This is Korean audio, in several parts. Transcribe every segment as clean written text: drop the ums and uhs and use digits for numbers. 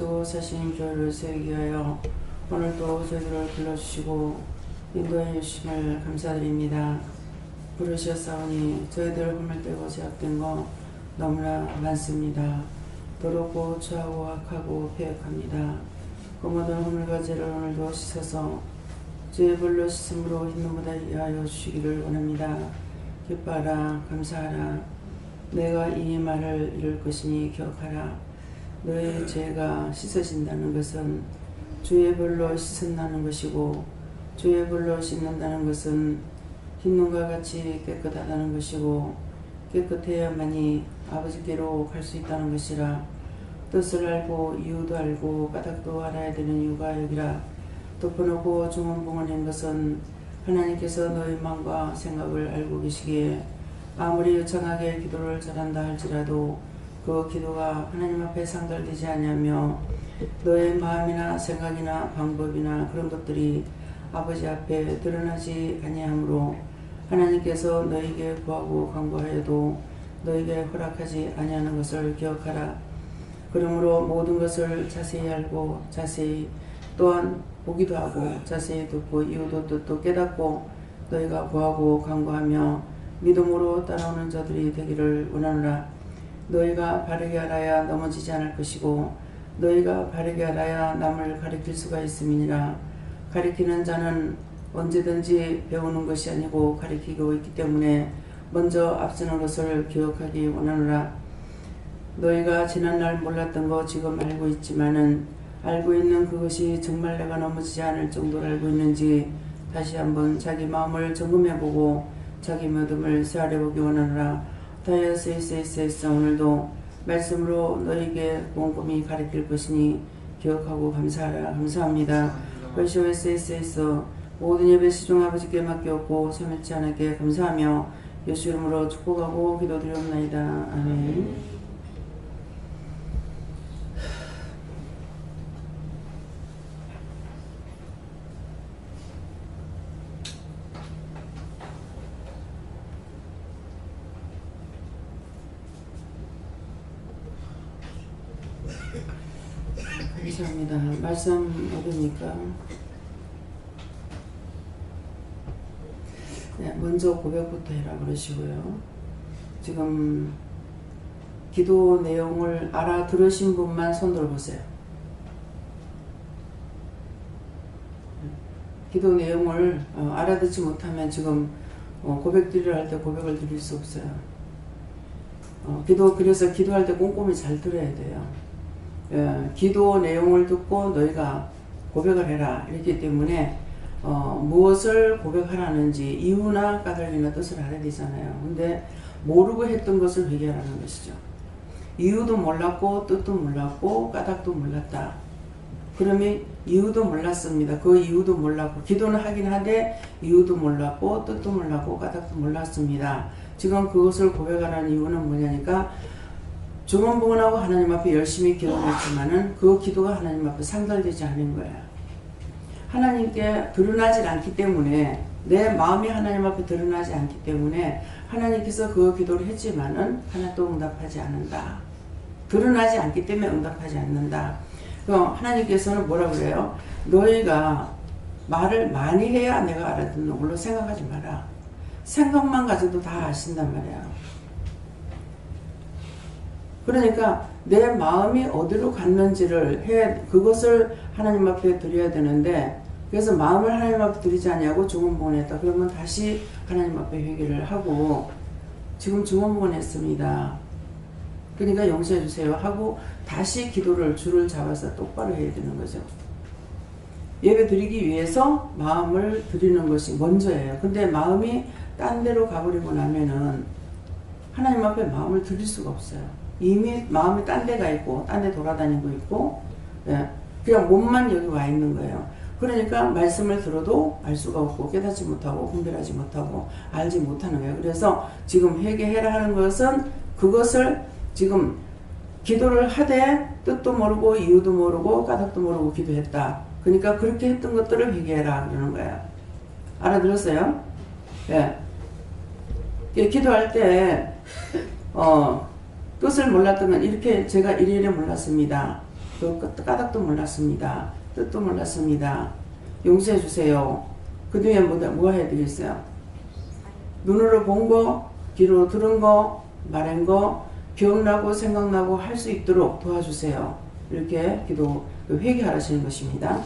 앞두고 사신 교회를 세우기 위하여 오늘도 저희들을 불러주시고 인도해 주심을 감사드립니다. 부르셨사오니 저희들 흠을 떼고 제약된 거 너무나 많습니다. 더럽고 추하고 악하고 패역합니다. 그 모든 흠을과 죄를 오늘도 씻어서 주의 불로 씻음으로 흰눈보다 이하여 주시기를 원합니다. 기뻐하라 감사하라. 내가 이 말을 이룰 것이니 기억하라. 너의 죄가 씻어진다는 것은 주의 불로 씻는다는 것이고, 주의 불로 씻는다는 것은 흰눈과 같이 깨끗하다는 것이고, 깨끗해야만이 아버지께로 갈 수 있다는 것이라. 뜻을 알고 이유도 알고 까닭도 알아야 되는 이유가 여기라. 덮어놓고 중언부언한 것은 하나님께서 너의 마음과 생각을 알고 계시기에 아무리 요청하게 기도를 잘한다 할지라도 그 기도가 하나님 앞에 상달되지 않으며 너의 마음이나 생각이나 방법이나 그런 것들이 아버지 앞에 드러나지 아니하므로 하나님께서 너에게 구하고 간구하여도 너에게 허락하지 아니하는 것을 기억하라. 그러므로 모든 것을 자세히 알고 자세히 또한 보기도 하고 자세히 듣고 이유도 뜻도 깨닫고 너희가 구하고 간구하며 믿음으로 따라오는 자들이 되기를 원하노라. 너희가 바르게 알아야 넘어지지 않을 것이고 너희가 바르게 알아야 남을 가리킬 수가 있음이니라. 가리키는 자는 언제든지 배우는 것이 아니고 가리키고 있기 때문에 먼저 앞서는 것을 기억하기 원하노라. 너희가 지난날 몰랐던 거 지금 알고 있지만은 알고 있는 그것이 정말 내가 넘어지지 않을 정도로 알고 있는지 다시 한번 자기 마음을 점검해보고 자기 믿음을 세아려보기 원하노라. 다이어스에스 오늘도 말씀으로 너에게 꼼꼼히 가르칠 것이니 기억하고 감사하라. 감사합니다. 벌쇼에스 모든 예배 시중 아버지께 맡겼고 소멸치 않게 감사하며 예수 이름으로 축복하고 기도드리옵나이다. 아멘. 감사합니다. 말씀 얻으니까 네, 먼저 고백부터 해라 그러시고요. 지금 기도 내용을 알아들으신 분만 손 들어보세요. 기도 내용을 알아듣지 못하면 지금 고백드리려 할 때 고백을 드릴 수 없어요. 그래서 기도할 때 꼼꼼히 잘 들어야 돼요. 기도 내용을 듣고 너희가 고백을 해라 이렇기 때문에 무엇을 고백하라는지 이유나 까닭이나 뜻을 알아야 되잖아요. 근데 모르고 했던 것을 회개하라는 것이죠. 이유도 몰랐고 뜻도 몰랐고 까닭도 몰랐다. 그러면 이유도 몰랐습니다. 그 이유도 몰랐고 기도는 하긴 한데 이유도 몰랐고 뜻도 몰랐고 까닭도 몰랐습니다. 지금 그것을 고백하라는 이유는 뭐냐니까 중언부언하고 하나님 앞에 열심히 기도했지만은 그 기도가 하나님 앞에 상달되지 않은 거예요. 하나님께 드러나지 않기 때문에 내 마음이 하나님 앞에 드러나지 않기 때문에 하나님께서 그 기도를 했지만은 하나도 응답하지 않는다. 드러나지 않기 때문에 응답하지 않는다. 그럼 하나님께서는 뭐라 그래요? 너희가 말을 많이 해야 내가 알아듣는 걸로 생각하지 마라. 생각만 가져도 다 아신단 말이야. 그러니까 내 마음이 어디로 갔는지를 그것을 하나님 앞에 드려야 되는데, 그래서 마음을 하나님 앞에 드리지 않냐고 중언부언했다. 그러면 다시 하나님 앞에 회개를 하고 지금 중언부언했습니다. 그러니까 용서해 주세요 하고 다시 기도를 줄을 잡아서 똑바로 해야 되는 거죠. 예배 드리기 위해서 마음을 드리는 것이 먼저예요. 근데 마음이 딴 데로 가버리고 나면은 하나님 앞에 마음을 드릴 수가 없어요. 이미 마음이 딴 데가 있고 딴 데 돌아다니고 있고 그냥 몸만 여기 와 있는 거예요. 그러니까 말씀을 들어도 알 수가 없고 깨닫지 못하고 분별하지 못하고 알지 못하는 거예요. 그래서 지금 회개해라 하는 것은 그것을 지금 기도를 하되 뜻도 모르고 이유도 모르고 까닭도 모르고 기도했다. 그러니까 그렇게 했던 것들을 회개해라 그러는 거예요. 알아들었어요? 예. 기도할 때 뜻을 몰랐던 건 이렇게 제가 이래이래 몰랐습니다. 그 까닭도 몰랐습니다. 뜻도 몰랐습니다. 용서해 주세요. 그 뒤에 뭐 해야 되겠어요? 눈으로 본 거, 귀로 들은 거, 말한 거 기억나고 생각나고 할 수 있도록 도와주세요. 이렇게 기도 회개하시는 것입니다.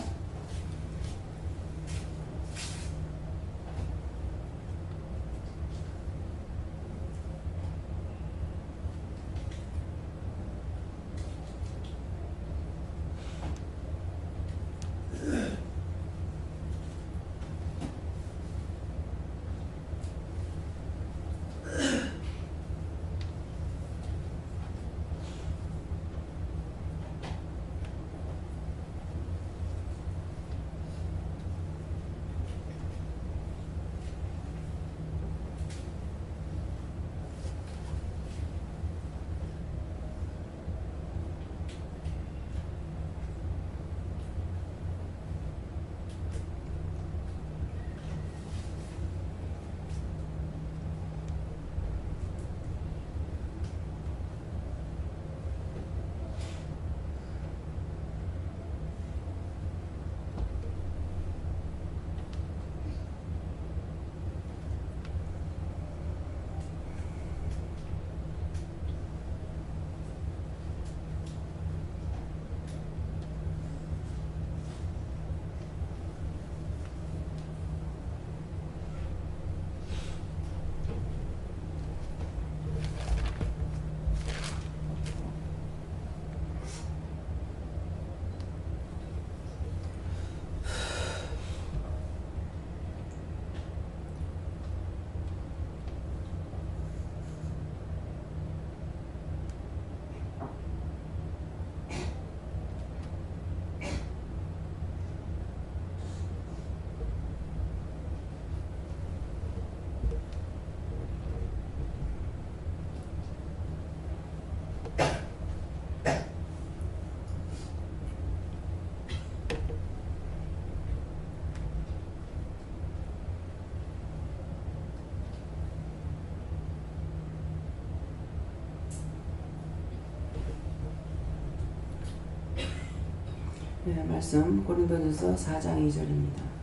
네, 말씀 고린도전서 4장 2절입니다.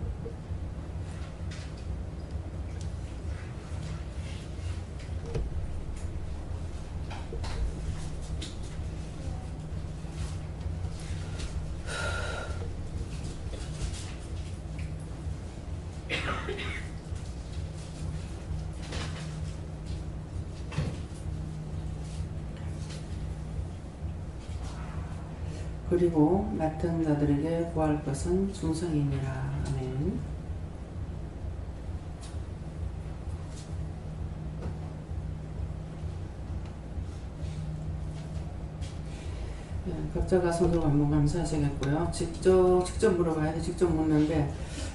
그리고 맡은 자들에게 구할 것은 충성이니라. 아멘. 네, 각자가 손으로 한번 감사하시겠고요. 직접 물어봐야 돼. 직접 묻는데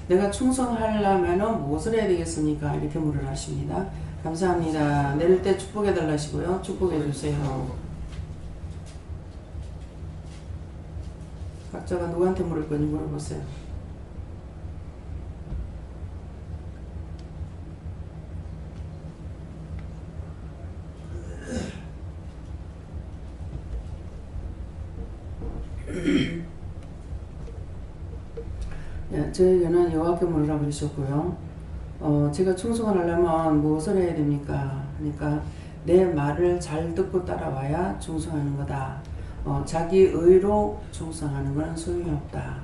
내가 충성하려면 무엇을 해야 되겠습니까? 이렇게 물을 하십니다. 감사합니다. 내릴 때 축복해 달라시고요. 축복해 주세요. 각자가 누구한테 물을 건지 물어보세요. 네, 저에게는 여호와께 물으라 그러셨고요. 제가 충성을 하려면 무엇을 해야 됩니까? 그러니까 내 말을 잘 듣고 따라와야 충성하는 거다. 자기 의로 충성하는 것은 소용이 없다.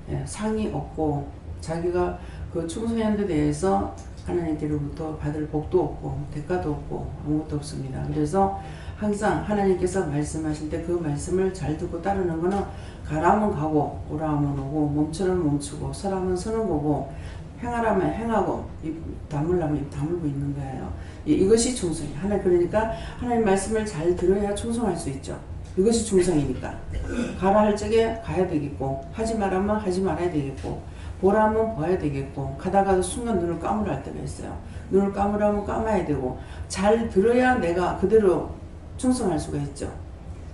예, 상이 없고 자기가 그 충성하는 데 대해서 하나님께로부터 받을 복도 없고 대가도 없고 아무것도 없습니다. 그래서 항상 하나님께서 말씀하실 때 그 말씀을 잘 듣고 따르는 것은 가라면 가고 오라면 오고 멈추면 멈추고 서라면 서는 거고 행하라면 행하고 입 다물라면 입 다물고 있는 거예요. 이것이 충성이에요. 그러니까 하나님 말씀을 잘 들어야 충성할 수 있죠. 이것이 충성이니까. 가라 할 적에 가야 되겠고 하지 말라면 하지 말아야 되겠고 보라면 봐야 되겠고 가다가도 순간 눈을 감으라 할 때가 있어요. 눈을 감으라면 감아야 되고 잘 들어야 내가 그대로 충성할 수가 있죠.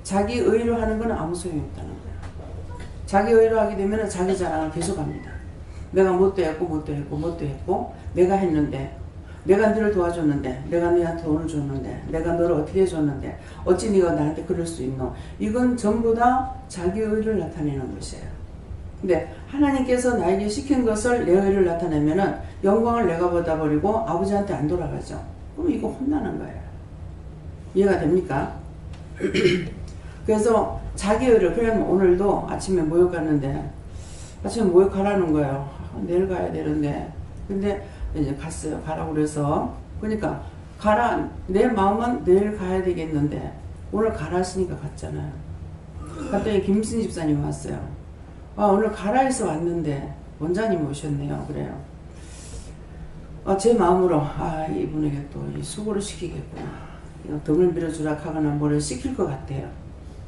자기 의로 하는 건 아무 소용이 없다는 거예요. 자기 의로 하게 되면 자기 자랑을 계속합니다. 내가 뭣도 했고 내가 했는데 내가 너를 도와줬는데, 내가 너한테 돈을 줬는데, 내가 너를 어떻게 해줬는데 어찌 네가 나한테 그럴 수 있노? 이건 전부 다 자기 의를 나타내는 것이에요. 근데 하나님께서 나에게 시킨 것을 내 의를 나타내면은 영광을 내가 받아버리고 아버지한테 안 돌아가죠. 그럼 이거 혼나는 거예요. 이해가 됩니까? 그래서 자기 의를, 그냥 오늘도 아침에 모욕 갔는데, 아침에 모욕 가라는 거예요. 내일 가야 되는데. 근데 이제 갔어요. 가라고 그래서. 그러니까 가라, 내 마음은 내일 가야 되겠는데 오늘 가라 했으니까 갔잖아요. 갔더니 김신 집사님 왔어요. 아, 오늘 가라 해서 왔는데 원장님 오셨네요. 그래요. 제 마음으로 이분에게 또 수고를 시키겠구나, 등을 밀어주라 하거나 뭐를 시킬 것 같아요.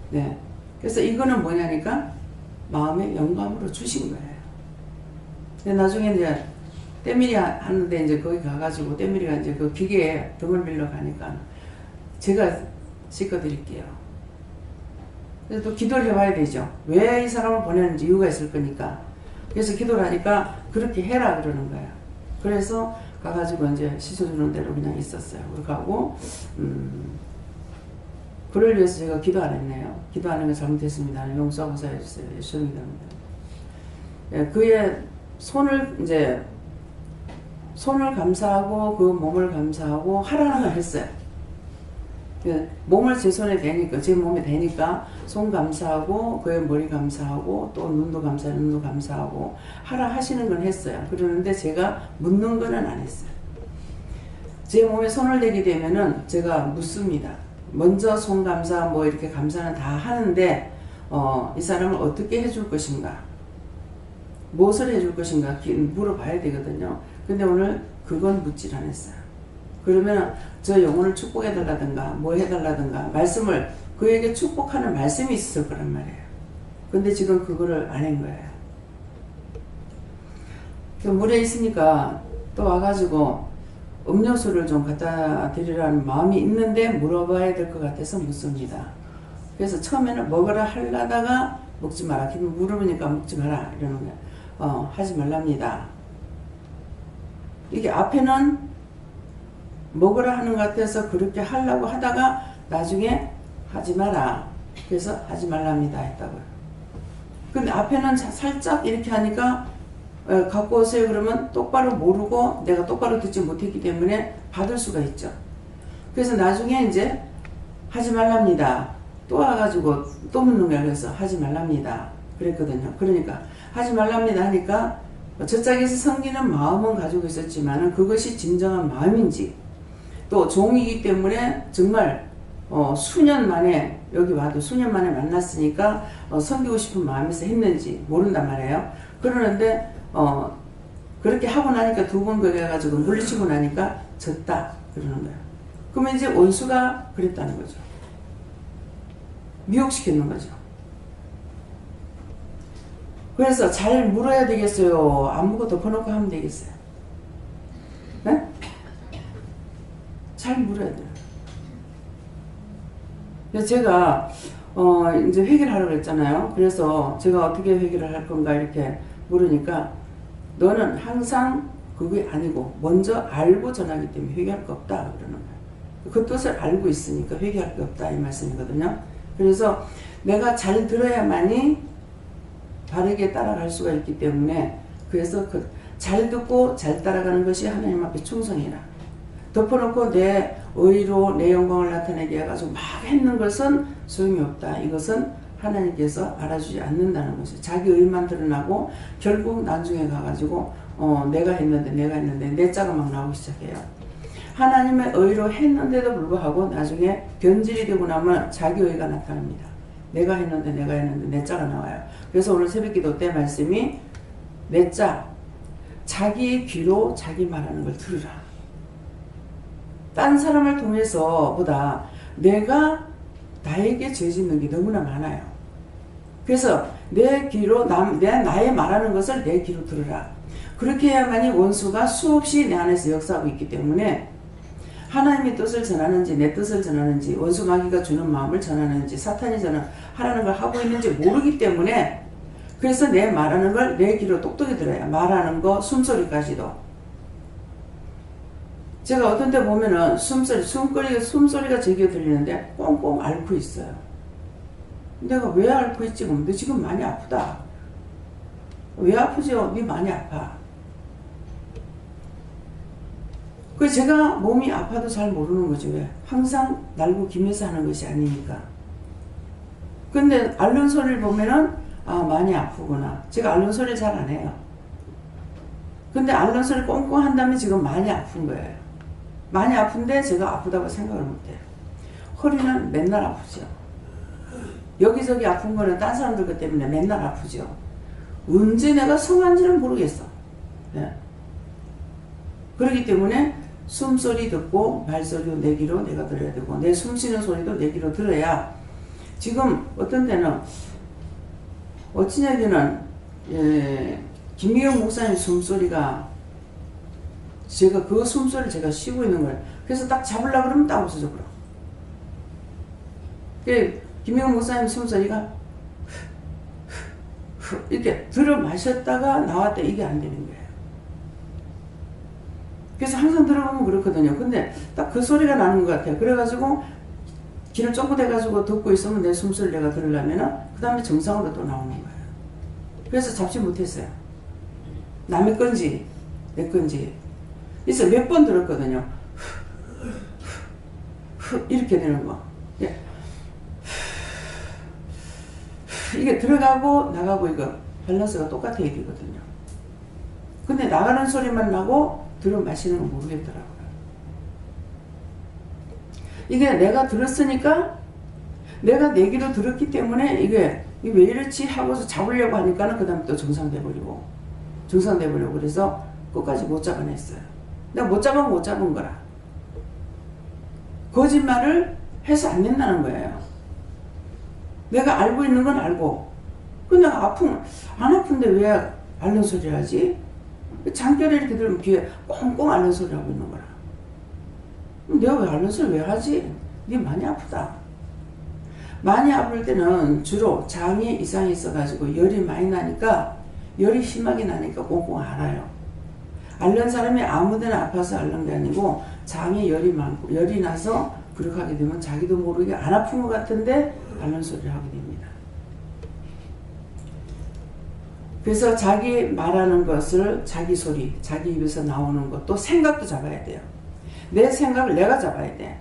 네. 그래서 이거는 뭐냐니까 마음의 영감으로 주신 거예요. 근데 나중에 이제 때밀이 하는데 이제 거기 가가지고 때밀이가 이제 그 기계에 등을 밀러 가니까 제가 씻어드릴게요. 그래서 또 기도를 해봐야 되죠. 왜 이 사람을 보내는지 이유가 있을 거니까. 그래서 기도를 하니까 그렇게 해라 그러는 거예요. 그래서 가가지고 이제 씻어주는 대로 그냥 있었어요. 그렇게 하고, 그를 위해서 제가 기도 안 했네요. 기도 안 하는 게 잘못했습니다. 용서하고 사해주세요. 예수님입니다. 예, 그의 손을 감사하고 그 몸을 감사하고 하라는 걸 했어요. 몸을 제 손에 대니까, 제 몸에 대니까 손 감사하고 그의 머리 감사하고 또 눈도 감사하고 눈도 감사하고 하라 하시는 건 했어요. 그러는데 제가 묻는 거는 안 했어요. 제 몸에 손을 대게 되면은 제가 묻습니다. 먼저 손 감사 뭐 이렇게 감사는 다 하는데 이 사람을 어떻게 해줄 것인가, 무엇을 해줄 것인가 물어봐야 되거든요. 근데 오늘 그건 묻질 않았어요. 그러면 저 영혼을 축복해달라든가 뭐 해달라든가 말씀을, 그에게 축복하는 말씀이 있을 거란 말이에요. 근데 지금 그거를 안 한 거예요. 물에 있으니까 또 와가지고 음료수를 좀 갖다 드리라는 마음이 있는데 물어봐야 될 것 같아서 묻습니다. 그래서 처음에는 먹으라 하려다가 먹지 마라. 물어보니까 먹지 마라 이러는 거예요. 하지 말랍니다. 이게 앞에는 먹으라 하는 것 같아서 그렇게 하려고 하다가 나중에 하지 마라. 그래서 하지 말랍니다 했다고요. 근데 앞에는 살짝 이렇게 하니까 갖고 오세요 그러면 똑바로 모르고 내가 똑바로 듣지 못했기 때문에 받을 수가 있죠. 그래서 나중에 이제 하지 말랍니다. 또 와가지고 또 묻는 거예요. 그래서 하지 말랍니다 그랬거든요. 그러니까 하지 말랍니다 하니까 저짝에서 섬기는 마음은 가지고 있었지만 그것이 진정한 마음인지, 또 종이기 때문에 정말 수년 만에 여기 와도 수년 만에 만났으니까 섬기고 싶은 마음에서 했는지 모른단 말이에요. 그러는데 그렇게 하고 나니까 두 번 그래가지고 물리치고 나니까 졌다 그러는 거예요. 그러면 이제 원수가 그랬다는 거죠. 미혹시키는 거죠. 그래서 잘 물어야 되겠어요? 안 묻고 덮어놓고 하면 되겠어요? 네? 잘 물어야 돼요. 그래서 제가 이제 회개를 하라고 했잖아요. 그래서 제가 어떻게 회개를 할 건가 이렇게 물으니까 너는 항상 그게 아니고 먼저 알고 전하기 때문에 회개할 거 없다 그러는 거예요. 그 뜻을 알고 있으니까 회개할 게 없다 이 말씀이거든요. 그래서 내가 잘 들어야만이 바르게 따라갈 수가 있기 때문에, 그래서 잘 듣고 잘 따라가는 것이 하나님 앞에 충성이라. 덮어놓고 내 의로 내 영광을 나타내게 해가지고 막 했는 것은 소용이 없다. 이것은 하나님께서 알아주지 않는다는 것이죠. 자기 의만 드러나고 결국 나중에 가가지고 내가 했는데 내 자가 막 나오기 시작해요. 하나님의 의로 했는데도 불구하고 나중에 변질이 되고 나면 자기 의가 나타납니다. 내가 했는데 내 자가 나와요. 그래서 오늘 새벽기도 때 말씀이 내 자, 자기 귀로 자기 말하는 걸 들으라. 딴 사람을 통해서 보다 내가 나에게 죄 짓는 게 너무나 많아요. 그래서 내 귀로 나의 말하는 것을 내 귀로 들으라. 그렇게 해야만이 원수가 수없이 내 안에서 역사하고 있기 때문에 하나님의 뜻을 전하는지 내 뜻을 전하는지 원수 마귀가 주는 마음을 전하는지 사탄이 하라는 걸 하고 있는지 모르기 때문에, 그래서 내 말하는 걸 내 귀로 똑똑히 들어야 말하는 거 숨소리까지도. 제가 어떤 때 보면은 숨소리가 제게 들리는데 꽁꽁 앓고 있어요. 내가 왜 앓고 있지? 그럼 너 지금 많이 아프다. 왜 아프죠? 네 많이 아파. 그 제가 몸이 아파도 잘 모르는 거죠. 왜? 항상 날고 기면서 하는 것이 아니니까. 근데 앓는 소리를 보면은 많이 아프구나. 제가 앓는 소리를 잘 안 해요. 근데 앓는 소리 꽁꽁 한다면 지금 많이 아픈 거예요. 많이 아픈데 제가 아프다고 생각을 못해요. 허리는 맨날 아프죠. 여기저기 아픈 거는 딴 사람들 것 때문에 맨날 아프죠. 언제 내가 성한지는 모르겠어. 네. 그렇기 때문에 숨소리 듣고 발소리도 내 귀로 내가 들어야 되고 내 숨쉬는 소리도 내 귀로 들어야 지금 어떤 때는 어찌냐면은 김미경 목사님 숨소리가 제가 그 숨소리를 제가 쉬고 있는 거예요. 그래서 딱 잡으려고 그러면 딱 없어져 버려. 김미경 목사님 숨소리가 이렇게 들어 마셨다가 나왔다 이게 안 되는 거예요. 그래서 항상 들어보면 그렇거든요. 근데 딱 그 소리가 나는 것 같아요. 그래가지고 귀를 쫑긋 해가지고 듣고 있으면 내 숨소리를 내가 들으려면은 그 다음에 정상으로 또 나오는 거예요. 그래서 잡지 못했어요. 남의 건지 내 건지. 그래서 몇 번 들었거든요. 이렇게 되는 거. 이게 들어가고 나가고 이거 밸런스가 똑같아야 되거든요. 근데 나가는 소리만 나고 들어 마시는 건 모르겠더라고요. 이게 내가 들었으니까 내가 내 귀로 들었기 때문에 이게 왜 이렇지 하고서 잡으려고 하니까는 그 다음에 또 정상돼버리고 그래서 끝까지 못 잡아냈어요. 내가 못 잡으면 못 잡은 거라. 거짓말을 해서 안 된다는 거예요. 내가 알고 있는 건 알고 근데 안 아픈데 왜 앓는 소리를 하지? 장결에 이렇게 들으면 귀에 꽁꽁 앓는 소리 하고 있는 거라. 내가 왜 앓는 소리 왜 하지? 네 많이 아프다. 많이 아플 때는 주로 장에 이상이 있어가지고 열이 많이 나니까 열이 심하게 나니까 꽁꽁 앓아요. 앓는 사람이 아무데나 아파서 앓는 게 아니고 장에 열이 많고 열이 나서 그렇게 하게 되면 자기도 모르게 안 아픈 것 같은데 앓는 소리를 하게 됩니다. 그래서 자기 말하는 것을 자기 소리, 자기 입에서 나오는 것도 생각도 잡아야 돼요. 내 생각을 내가 잡아야 돼.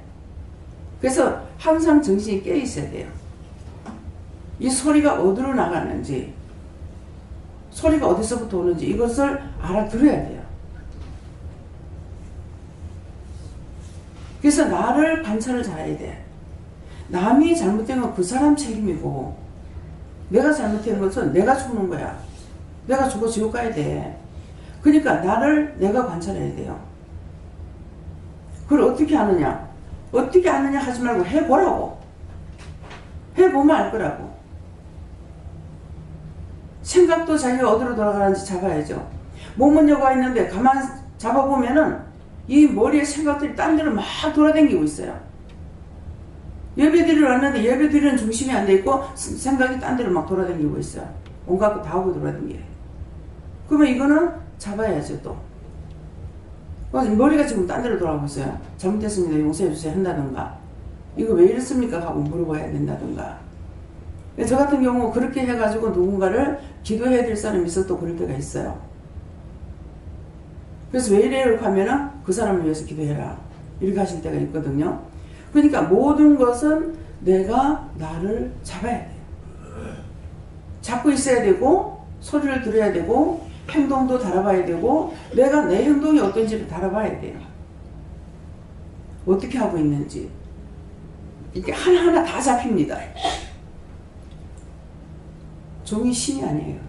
그래서 항상 정신이 깨 있어야 돼요. 이 소리가 어디로 나가는지, 소리가 어디서부터 오는지 이것을 알아들어야 돼요. 그래서 나를 관찰을 잘해야 돼. 남이 잘못된 건 그 사람 책임이고 내가 잘못된 것은 내가 죽는 거야. 내가 죽어 지옥 가야 돼. 그러니까 나를 내가 관찰해야 돼요. 그걸 어떻게 아느냐? 어떻게 아느냐 하지 말고 해보라고. 해보면 알 거라고. 생각도 자기가 어디로 돌아가는지 잡아야죠. 몸은 여기 와 있는데 가만 잡아보면은 이 머리에 생각들이 딴 데로 막 돌아다니고 있어요. 예배드리러 왔는데 예배드리는 중심이 안 돼 있고 생각이 딴 데로 막 돌아다니고 있어요. 온갖 거 다 하고 돌아다니게. 그러면 이거는 잡아야죠 또. 머리가 지금 딴 데로 돌아가고 있어요. 잘못했습니다. 용서해 주세요 한다든가. 이거 왜 이랬습니까? 하고 물어봐야 된다든가. 저 같은 경우 그렇게 해가지고 누군가를 기도해야 될 사람이 있어 또 그럴 때가 있어요. 그래서 왜 이래요? 하면은 그 사람을 위해서 기도해라. 이렇게 하실 때가 있거든요. 그러니까 모든 것은 내가 나를 잡아야 돼요. 잡고 있어야 되고 소리를 들어야 되고 행동도 달아봐야 되고 내가 내 행동이 어떤지를 달아봐야 돼요. 어떻게 하고 있는지 이렇게 하나하나 다 잡힙니다. 종이 신이 아니에요.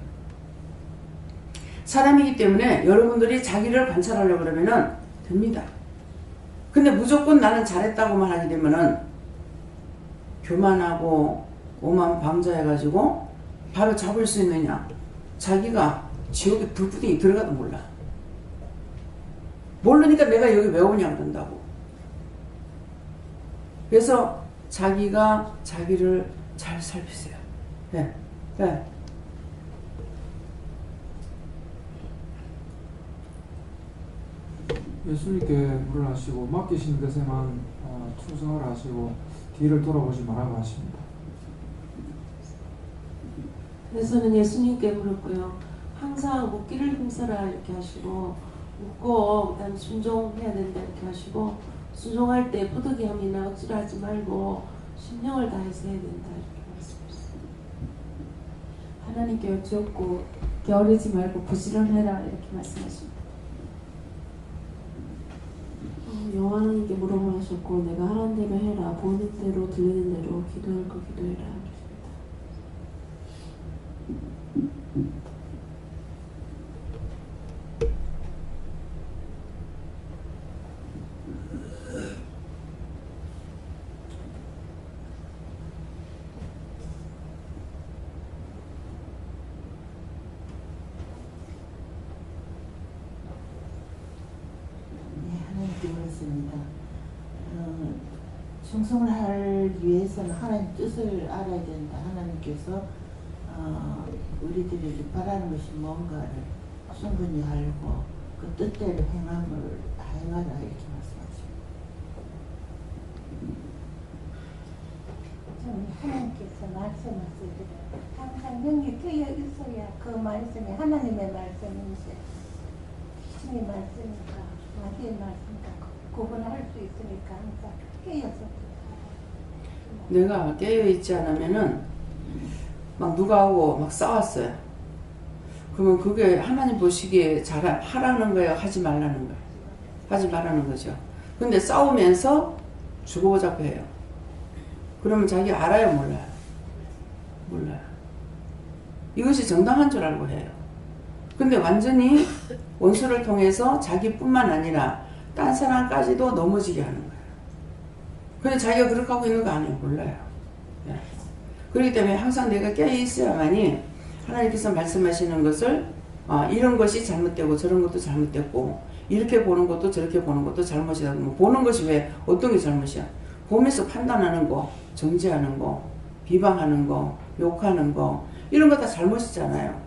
사람이기 때문에 여러분들이 자기를 관찰하려고 그러면은 됩니다. 근데 무조건 나는 잘했다고만 하게 되면은 교만하고 오만방자해가지고 바로 잡을 수 있느냐? 자기가 지옥에 불구덩이 들어가도 몰라. 모르니까 내가 여기 왜 오냐 그런다고. 그래서 자기가 자기를 잘 살피세요. 네. 네. 예수님께 물을 하시고 맡기신 것에만 충성을 하시고 뒤를 돌아보지 말라고 하십니다. 그래서는 예수님께 물었고요. 항상 묻기를 힘써라 이렇게 하시고, 묻고 그다음 순종해야 된다 이렇게 하시고, 순종할 때 부득이함이나 억지로 하지 말고 신령을 다해서 해야 된다 이렇게 말씀하셨습니다. 하나님께 여쭈었고 게으르지 말고 부지런해라 이렇게 말씀하십니다. 여호와님께 물어보셨고, 내가 하라는 대로 해라, 보는 대로 들리는 대로 기도할 거 기도해라. 하나님께 물었습니다. 충성을 할 위해서는 하나님 뜻을 알아야 된다. 하나님께서 우리들이 바라는 것이 뭔가를 충분히 알고 그 뜻대로 행하라 이렇게 말씀하십니다. 하나님께서 말씀하시기를 항상 능히 트여 있어야 그 말씀이 하나님의 말씀인지 신의 말씀이니까 마귀의 말씀이니까 구분할 수 있으니까 항상 깨어서 내가 깨어있지 않으면은 막 누가 하고 막 싸웠어요. 그러면 그게 하나님 보시기에 하라는 거예요? 하지 말라는 거예요? 하지 말라는 거죠. 근데 싸우면서 죽어보자고 해요. 그러면 자기 알아요? 몰라요? 몰라요. 이것이 정당한 줄 알고 해요. 근데 완전히 원수를 통해서 자기뿐만 아니라 딴 사람까지도 넘어지게 하는 거예요. 근데 자기가 그렇게 하고 있는 거 아니에요? 몰라요. 네. 그렇기 때문에 항상 내가 깨어있어야만이 하나님께서 말씀하시는 것을 이런 것이 잘못되고 저런 것도 잘못됐고 이렇게 보는 것도 저렇게 보는 것도 잘못이다. 보는 것이 왜 어떤 게 잘못이야? 보면서 판단하는 거, 정죄하는 거, 비방하는 거, 욕하는 거 이런 거 다 잘못이잖아요.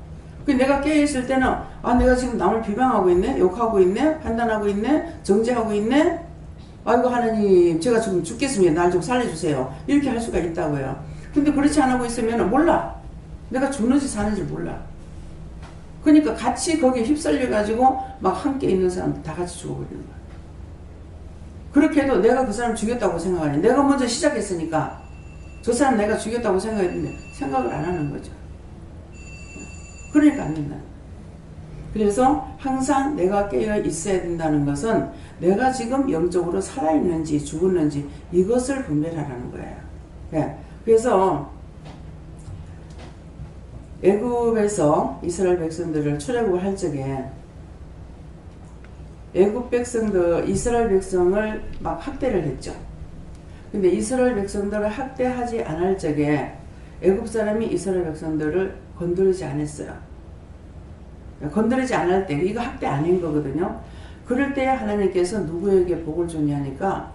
내가 깨어있을 때는 내가 지금 남을 비방하고 있네, 욕하고 있네, 판단하고 있네, 정죄하고 있네. 아이고 하나님 제가 지금 죽겠습니다. 날 좀 살려주세요. 이렇게 할 수가 있다고요. 근데 그렇지 않고 있으면 몰라. 내가 죽는지 사는지 몰라. 그러니까 같이 거기에 휩쓸려 가지고 막 함께 있는 사람 다 같이 죽어버리는 거야. 그렇게 해도 내가 그 사람 죽였다고 생각하니 내가 먼저 시작했으니까 저 사람 내가 죽였다고 생각했는데 생각을 안 하는 거죠. 그러니까 안 된다. 그래서 항상 내가 깨어 있어야 된다는 것은 내가 지금 영적으로 살아있는지 죽었는지 이것을 분별하라는 거예요. 네. 그래서 애굽에서 이스라엘 백성들을 출애굽을 할 적에 애굽 백성들 이스라엘 백성을 막 학대를 했죠. 근데 이스라엘 백성들을 학대하지 않을 적에 애굽 사람이 이스라엘 백성들을 건드리지 않았어요. 건드리지 않을 때 이거 학대 아닌 거거든요. 그럴 때 하나님께서 누구에게 복을 줬냐니까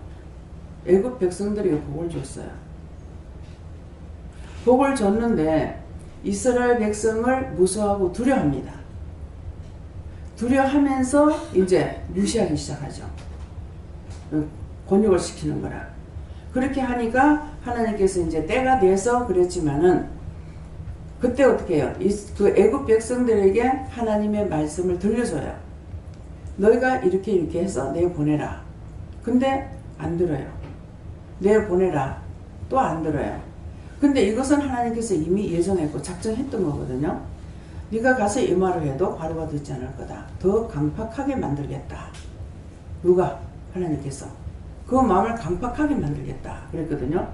애굽 백성들에게 복을 줬어요. 복을 줬는데 이스라엘 백성을 무서워하고 두려워합니다. 두려워하면서 이제 무시하기 시작하죠. 권욕을 시키는 거라. 그렇게 하니까 하나님께서 이제 때가 돼서 그랬지만은 그때 어떻게 해요? 그 애굽 백성들에게 하나님의 말씀을 들려줘요. 너희가 이렇게 해서 내보내라. 근데 안 들어요. 내보내라. 또 안 들어요. 근데 이것은 하나님께서 이미 예정했고 작정했던 거거든요. 네가 가서 이 말을 해도 바로가 듣지 않을 거다. 더 강팍하게 만들겠다. 누가? 하나님께서. 그 마음을 강팍하게 만들겠다. 그랬거든요.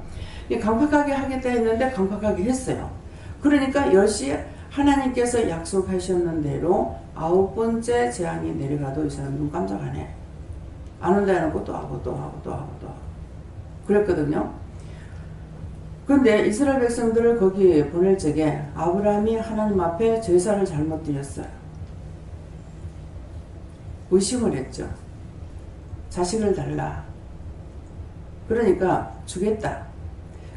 강팍하게 하겠다 했는데 강팍하게 했어요. 그러니까 10시에 하나님께서 약속하셨는 대로 9번째 재앙이 내려가도 이 사람 눈 깜짝하네. 안 온다 해놓고 또 하고 또 하고 또 하고 또 하고. 그랬거든요. 근데 이스라엘 백성들을 거기 보낼 적에 아브라함이 하나님 앞에 제사를 잘못 드렸어요. 의심을 했죠. 자식을 달라. 그러니까 주겠다.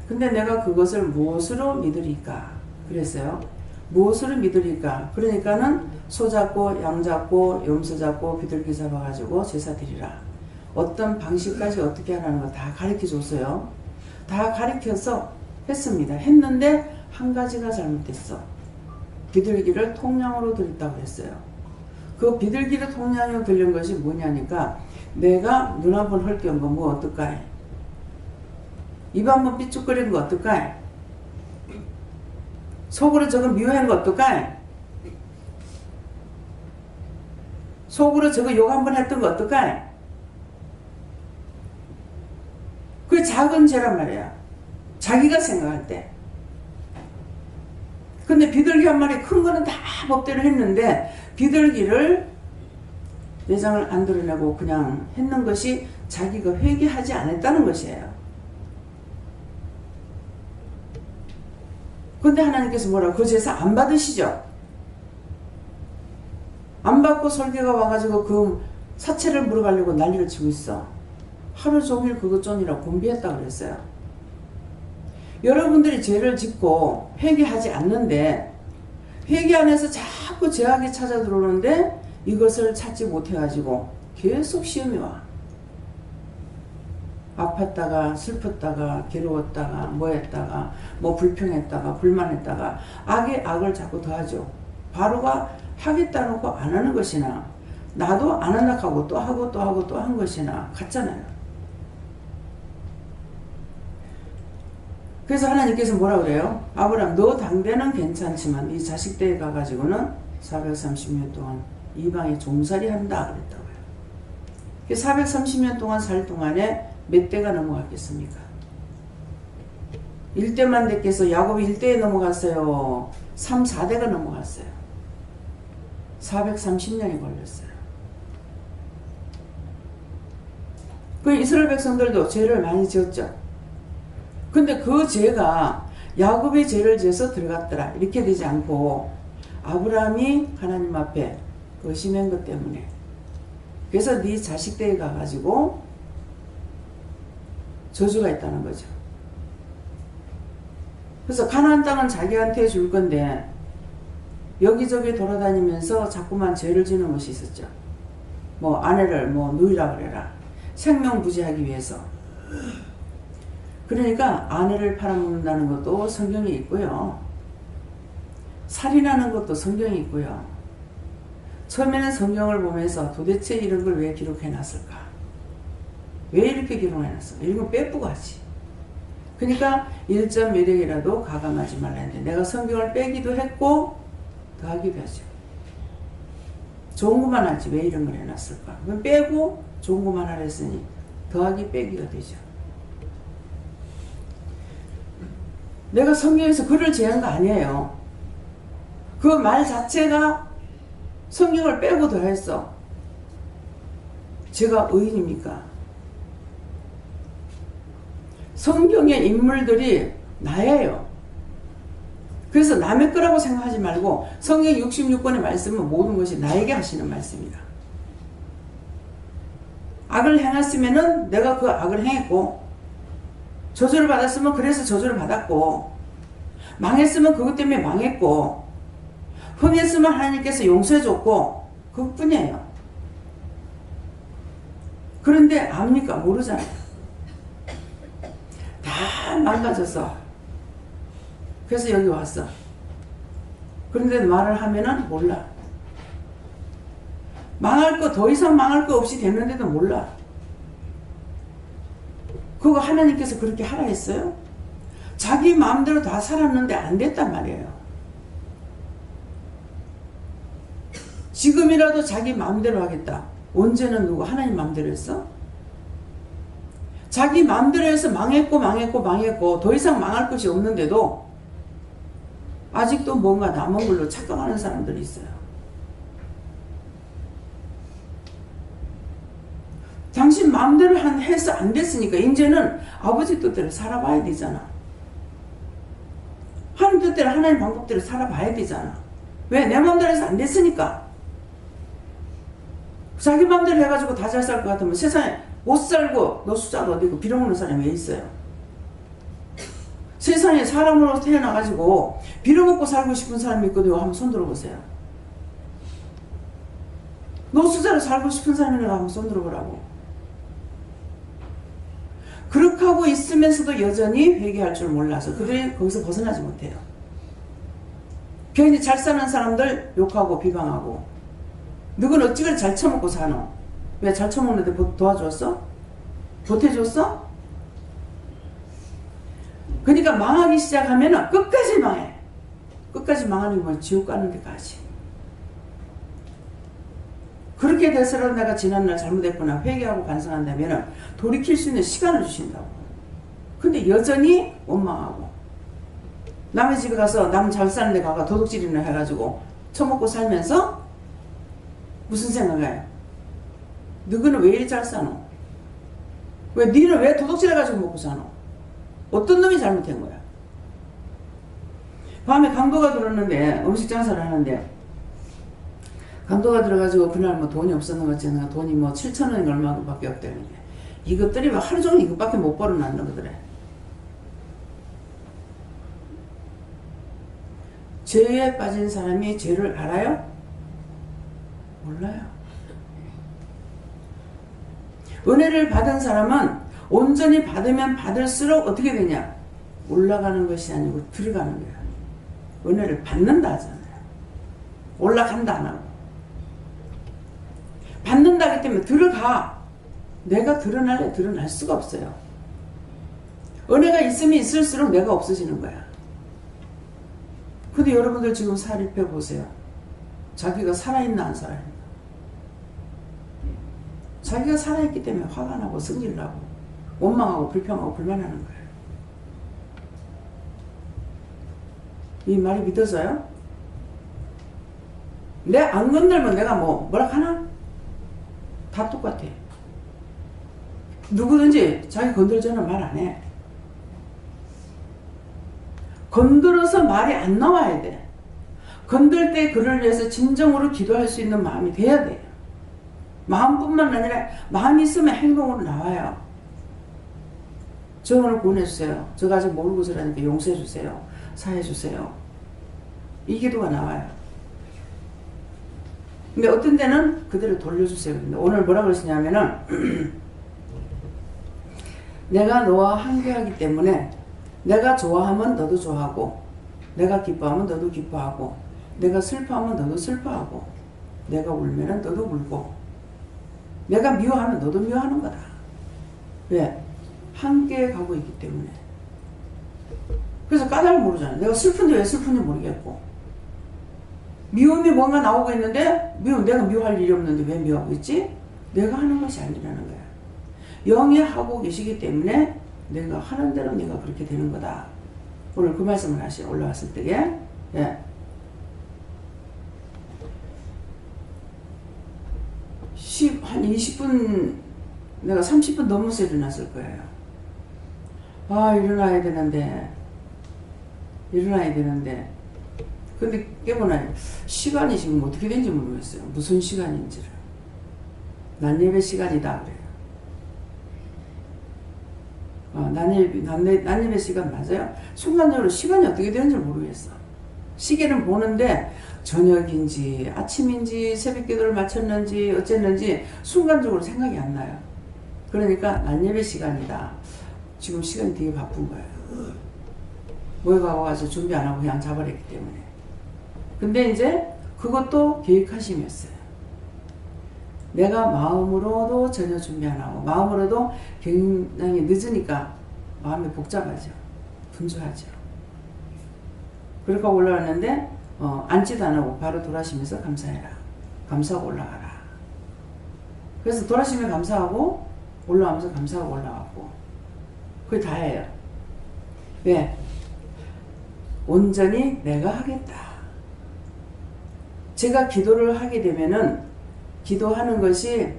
근데 내가 그것을 무엇으로 믿으리까? 그랬어요. 무엇을 믿으리까? 그러니까는 소 잡고 양 잡고 염소 잡고 비둘기 잡아가지고 제사 드리라. 어떤 방식까지 어떻게 하라는 거 다 가르쳐 줬어요. 다 가르쳐서 했습니다. 했는데 한 가지가 잘못됐어. 비둘기를 통량으로 드렸다고 했어요. 그 비둘기를 통량으로 드린 것이 뭐냐니까 내가 눈 한번 헐겨운 거 뭐 어떨까? 입 한번 삐죽거리는 거 어떨까? 속으로 저거 미워한 거 어떨까? 속으로 저거 욕 한번 했던 거 어떨까? 그게 작은 죄란 말이야. 자기가 생각할 때. 근데 비둘기 한 마리 큰 거는 다 법대로 했는데 비둘기를 내장을 안 드러내고 그냥 했는 것이 자기가 회개하지 않았다는 것이에요. 근데 하나님께서 뭐라고? 그 제사 안 받으시죠? 안 받고 설교가 와가지고 그 사체를 물어가려고 난리를 치고 있어. 하루 종일 그것 쫀이라고 공비했다 그랬어요. 여러분들이 죄를 짓고 회개하지 않는데 회개 안에서 자꾸 죄악이 찾아 들어오는데 이것을 찾지 못해가지고 계속 시험이 와. 아팠다가 슬펐다가 괴로웠다가 뭐했다가 뭐 불평했다가 불만했다가 악에 악을 자꾸 더하죠. 바로가 하겠다 놓고 안 하는 것이나 나도 안 한다 하고 또 하고 또 하고 또 한 것이나 같잖아요. 그래서 하나님께서 뭐라 그래요? 아브라함 너 당대는 괜찮지만 이 자식 때 가가지고는 430년 동안 이방에 종살이 한다 그랬다고요. 430년 동안 살 동안에 몇 대가 넘어갔겠습니까? 1대만 됐겠어. 야곱이 1대에 넘어갔어요. 3, 4대가 넘어갔어요. 430년이 걸렸어요. 그 이스라엘 백성들도 죄를 많이 지었죠. 근데 그 죄가 야곱의 죄를 지어서 들어갔더라 이렇게 되지 않고 아브라함이 하나님 앞에 의심한 것 때문에 그래서 네 자식 댁에 가가지고 저주가 있다는 거죠. 그래서 가나안 땅은 자기한테 줄 건데 여기저기 돌아다니면서 자꾸만 죄를 지는 것이 있었죠. 뭐 아내를 뭐 누이라 그래라. 생명부지하기 위해서. 그러니까 아내를 팔아먹는다는 것도 성경에 있고요. 살인하는 것도 성경에 있고요. 처음에는 성경을 보면서 도대체 이런 걸 왜 기록해놨을까? 왜 이렇게 기록해놨어? 이건 빼뿌가지. 그러니까 1점 매력이라도 가감하지 말라 했는데 내가 성경을 빼기도 했고 더하기도 하죠. 좋은 것만 하지 왜 이런 걸 해놨을까? 그럼 빼고 좋은 것만 하라 했으니 더하기 빼기가 되죠. 내가 성경에서 글을 제한 거 아니에요. 그 말 자체가 성경을 빼고 더했어. 제가 의인입니까? 성경의 인물들이 나예요. 그래서 남의 거라고 생각하지 말고 성경 66권의 말씀은 모든 것이 나에게 하시는 말씀이다. 악을 행했으면은 내가 그 악을 행했고 저주를 받았으면 그래서 저주를 받았고 망했으면 그것 때문에 망했고 흥했으면 하나님께서 용서해줬고 그것뿐이에요. 그런데 압니까? 모르잖아요. 다 망가졌어. 그래서 여기 왔어. 그런데 말을 하면은 몰라. 망할 거 더 이상 망할 거 없이 됐는데도 몰라. 그거 하나님께서 그렇게 하라 했어요? 자기 마음대로 다 살았는데 안 됐단 말이에요. 지금이라도 자기 마음대로 하겠다. 언제는 누구 하나님 마음대로 했어? 자기 마음대로 해서 망했고 더 이상 망할 것이 없는데도 아직도 뭔가 남은 걸로 착각하는 사람들이 있어요. 당신 마음대로 해서 안 됐으니까 이제는 아버지 뜻대로 살아봐야 되잖아. 하나님 뜻대로 하나님 방법대로 살아봐야 되잖아. 왜? 내 마음대로 해서 안 됐으니까. 자기 마음대로 해가지고 다 잘 살 것 같으면 세상에 못 살고 노숙자도 어디고 빌어먹는 사람이 왜 있어요? 세상에 사람으로 태어나가지고 빌어먹고 살고 싶은 사람이 있거든요. 한번 손 들어보세요. 노숙자로 살고 싶은 사람이라고 한번 손 들어보라고. 그렇게 하고 있으면서도 여전히 회개할 줄 몰라서 그들이 거기서 벗어나지 못해요. 괜히 잘 사는 사람들 욕하고 비방하고, 너는 어찌 그래 잘 처먹고 사노? 왜 잘 처먹는데 도와줬어? 보태줬어? 그러니까 망하기 시작하면 끝까지 망해. 끝까지 망하는 건 지옥 가는 데까지. 그렇게 돼서라도 내가 지난날 잘못했구나 회개하고 반성한다면 돌이킬 수 있는 시간을 주신다고. 근데 여전히 원망하고, 남의 집에 가서 남 잘 사는 데 가가 도둑질이나 해가지고 처먹고 살면서 무슨 생각해요? 너희는 왜 이리 잘 사노? 왜 니는 왜 도둑질 해가지고 먹고 사노? 어떤 놈이 잘못한 거야? 밤에 강도가 들었는데 음식 장사를 하는데 강도가 들어가지고 그날 뭐 돈이 없었는 거잖아. 돈이 뭐 7,000원인가 얼마밖에 없다는데 이것들이 막 하루 종일 이것밖에 못 벌어놨는 거더래. 죄에 빠진 사람이 죄를 알아요? 몰라요. 은혜를 받은 사람은 온전히 받으면 받을수록 어떻게 되냐? 올라가는 것이 아니고 들어가는 거야. 은혜를 받는다 하잖아요. 올라간다 안 하고. 받는다 하기 때문에 들어가. 내가 드러날래 드러날 수가 없어요. 은혜가 있으면 있을수록 내가 없어지는 거야. 근데 여러분들 지금 살펴 보세요. 자기가 살아있나 안 살아있나. 자기가 살아있기 때문에 화가 나고 성질 나고 원망하고 불평하고 불만하는 거예요. 이 말이 믿어져요? 내 안 건들면 내가 뭐라 하나? 다 똑같아. 누구든지 자기 건들자는 말 안 해. 건들어서 말이 안 나와야 돼. 건들 때 그를 위해서 진정으로 기도할 수 있는 마음이 돼야 돼요. 마음뿐만 아니라 마음이 있으면 행동으로 나와요. 저 오늘 구원해주세요. 저가 아직 모르고 살았으니까 용서해주세요. 사해주세요. 이 기도가 나와요. 근데 어떤 때는 그대로 돌려주세요. 근데 오늘 뭐라 그러시냐면은 내가 너와 함께하기 때문에 내가 좋아하면 너도 좋아하고, 내가 기뻐하면 너도 기뻐하고, 내가 슬퍼하면 너도 슬퍼하고, 내가 울면 너도 울고, 내가 미워하면 너도 미워하는 거다. 왜? 함께 가고 있기 때문에. 그래서 까닭을 모르잖아. 내가 슬픈데 왜 슬픈지 모르겠고, 미움이 뭔가 나오고 있는데 내가 미워할 일이 없는데 왜 미워하고 있지? 내가 하는 것이 아니라는 거야. 영이 하고 계시기 때문에 내가 하는 대로 내가 그렇게 되는 거다. 오늘 그 말씀을 올라왔을 때에, 예. 한 20분, 내가 30분 넘어서 일어났을 거예요. 아, 일어나야 되는데. 근데 깨보나요? 시간이 지금 어떻게 된지 모르겠어요. 무슨 시간인지를. 낮예배 시간이다 그래요. 낮예배 시간 맞아요? 순간적으로 시간이 어떻게 되는지 모르겠어. 시계는 보는데 저녁인지 아침인지 새벽기도를 마쳤는지 어쨌는지 순간적으로 생각이 안 나요. 그러니까 낮예배 시간이다. 지금 시간이 되게 바쁜 거예요. 모여가 와서 준비 안 하고 그냥 자버렸기 때문에. 근데 이제 그것도 계획하심이었어요. 내가 마음으로도 전혀 준비 안 하고 마음으로도 굉장히 늦으니까 마음이 복잡하죠. 분주하죠. 그러니까 올라왔는데 앉지도 안 하고 바로 돌아시면서 감사해라. 감사하고 올라가라. 그래서 돌아시면 감사하고 올라오면서 감사하고 올라왔고 그게 다예요. 왜? 온전히 내가 하겠다. 제가 기도를 하게 되면은 기도하는 것이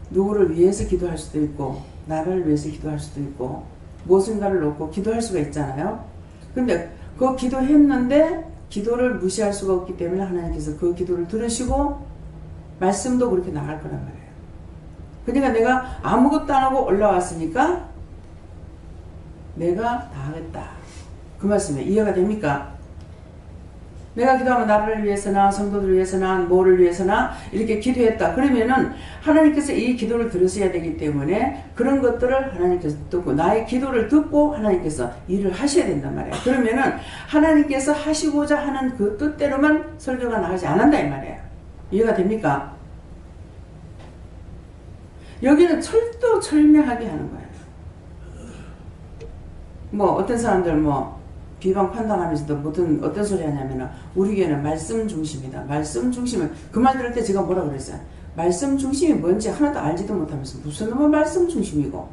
누구를 위해서 기도할 수도 있고 나를 위해서 기도할 수도 있고 무엇인가를 놓고 기도할 수가 있잖아요. 근데 그 기도했는데 기도를 무시할 수가 없기 때문에 하나님께서 그 기도를 들으시고 말씀도 그렇게 나갈 거란 말이에요. 그러니까 내가 아무것도 안 하고 올라왔으니까 내가 다 하겠다. 그 말씀에 이해가 됩니까? 내가 기도하면 나를 위해서나 성도들을 위해서나 뭐를 위해서나 이렇게 기도했다. 그러면은 하나님께서 이 기도를 들으셔야 되기 때문에 그런 것들을 하나님께서 듣고 나의 기도를 듣고 하나님께서 일을 하셔야 된단 말이에요. 그러면은 하나님께서 하시고자 하는 그 뜻대로만 설교가 나가지 않는다 이 말이에요. 이해가 됩니까? 여기는 철두철미하게 하는 거예요. 뭐 어떤 사람들 뭐 비방 판단하면서도 어떤 소리 하냐면은 우리 교회는 말씀 중심이다. 말씀 중심은 그 말 들을 때 제가 뭐라 그랬어요? 말씀 중심이 뭔지 하나도 알지도 못하면서 무슨 놈의 말씀 중심이고?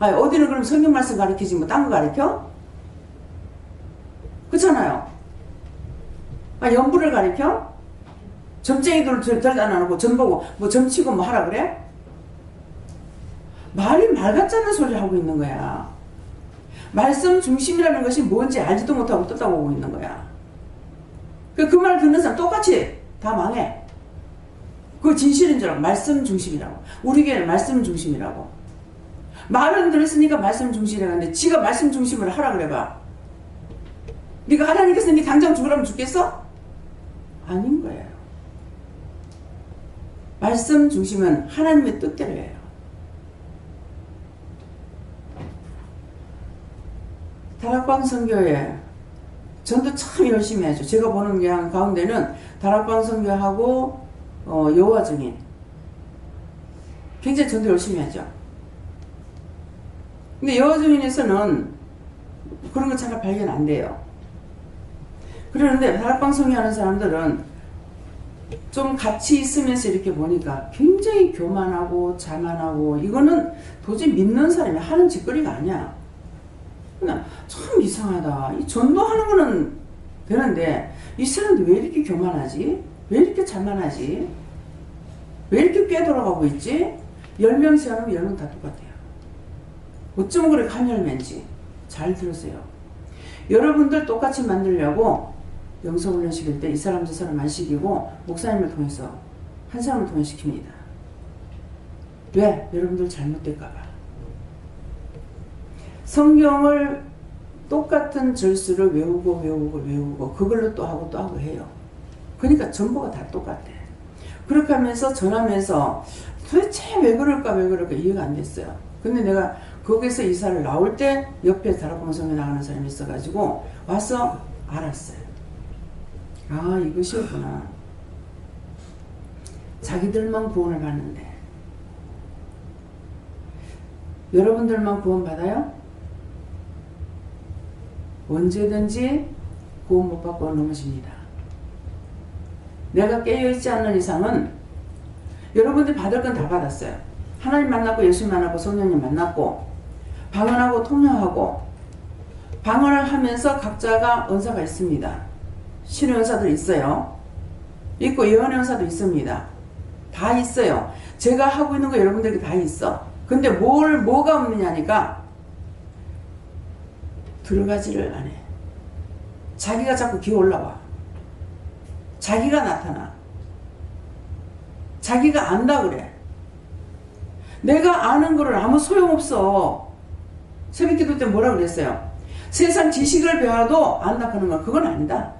아니 어디는 그럼 성경 말씀 가르치지 뭐 딴 거 가르쳐? 그렇잖아요. 아 연부를 가르쳐? 점쟁이들 절대 안 하고 점 보고 뭐 점치고 뭐 하라 그래? 말이 말 같지 않은 소리를 하고 있는 거야. 말씀 중심이라는 것이 뭔지 알지도 못하고 뜯다고 오고 있는 거야. 그 말 듣는 사람 똑같이 다 망해. 그거 진실인 줄 알고 말씀 중심이라고. 우리 교회는 말씀 중심이라고. 말은 들었으니까 말씀 중심이라고 하는데 지가 말씀 중심으로 하라 그래봐. 네가 하나님께서 네 당장 죽으라면 죽겠어? 아닌 거예요. 말씀 중심은 하나님의 뜻대로 해요. 다락방 선교회 전도 참 열심히 하죠. 제가 보는 게 가운데는 다락방 선교하고 여호와 증인 굉장히 전도 열심히 하죠. 근데 여호와 증인에서는 그런 거 잘 발견 안 돼요. 그러는데 다락방 선교하는 사람들은 좀 같이 있으면서 이렇게 보니까 굉장히 교만하고 자만하고 이거는 도저히 믿는 사람이 하는 짓거리가 아니야. 그냥 참 이상하다. 이 전도하는 거는 되는데 이 사람들 왜 이렇게 교만하지? 왜 이렇게 자만하지? 왜 이렇게 꿰돌아가고 있지? 10명 세하면 10명 다 똑같아요. 어쩜 그렇게 한열매인지 잘 들으세요. 여러분들 똑같이 만들려고 영성훈련 시킬 때 이 사람 저 사람 안 시키고 목사님을 통해서 한 사람을 통해 시킵니다. 왜? 여러분들 잘못될까봐. 성경을 똑같은 절수를 외우고 그걸로 또 하고 해요. 그러니까 전부가 다 똑같아. 그렇게 하면서 전하면서 도대체 왜 그럴까 이해가 안 됐어요. 근데 내가 거기서 이사를 나올 때 옆에 다락방 성에 나가는 사람이 있어가지고 와서 알았어요. 아 이것이었구나. 자기들만 구원을 받는데 여러분들만 구원 받아요? 언제든지 구원 못 받고 넘어집니다. 내가 깨어있지 않는 이상은 여러분들이 받을 건 다 받았어요. 하나님 만났고 예수 만났고 성령님 만났고 방언하고 통역하고 방언을 하면서 각자가 은사가 있습니다. 신의 은사도 있어요. 있고 예언의 은사도 있습니다. 다 있어요. 제가 하고 있는 거 여러분들에게 다 있어. 근데 뭐가 없느냐니까 들어가지를 안 해. 자기가 자꾸 기어 올라와. 자기가 나타나. 자기가 안다 그래. 내가 아는 거를 아무 소용없어. 새벽기도 때 뭐라 그랬어요? 세상 지식을 배워도 안다 하는 건 그건 아니다.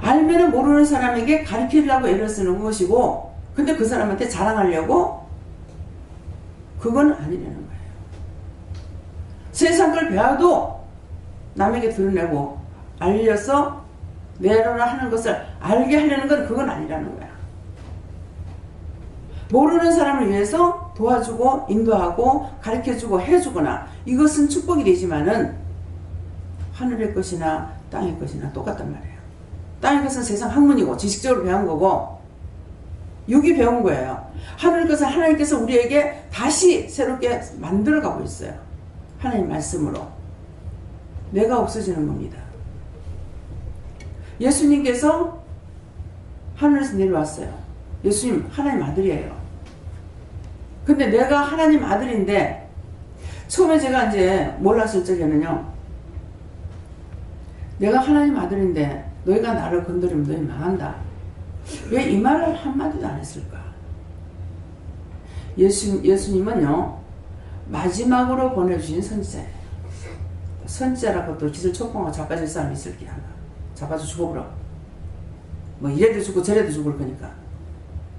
알면은 모르는 사람에게 가르치려고 애를 쓰는 것이고 근데 그 사람한테 자랑하려고 그건 아니라는 거예요. 세상 걸 배워도 남에게 드러내고 알려서 내로라 하는 것을 알게 하려는 건 그건 아니라는 거야. 모르는 사람을 위해서 도와주고 인도하고 가르쳐주고 해주거나 이것은 축복이 되지만은 하늘의 것이나 땅의 것이나 똑같단 말이에요. 땅의 것은 세상 학문이고 지식적으로 배운 거고 육이 배운 거예요. 하늘의 것은 하나님께서 우리에게 다시 새롭게 만들어가고 있어요. 하나님 말씀으로. 내가 없어지는 겁니다. 예수님께서 하늘에서 내려왔어요. 예수님 하나님 아들이에요. 근데 내가 하나님 아들인데 처음에 제가 이제 몰랐을 적에는요. 내가 하나님 아들인데 너희가 나를 건드리면 너희 망한다. 왜 이 말을 한마디도 안 했을까? 예수님은요. 마지막으로 보내주신 선지자예요. 선지자라고 또 기술촉봉하고 자빠질 사람이 있을게 아마. 자빠져 죽어버려. 뭐 이래도 죽고 저래도 죽을 거니까.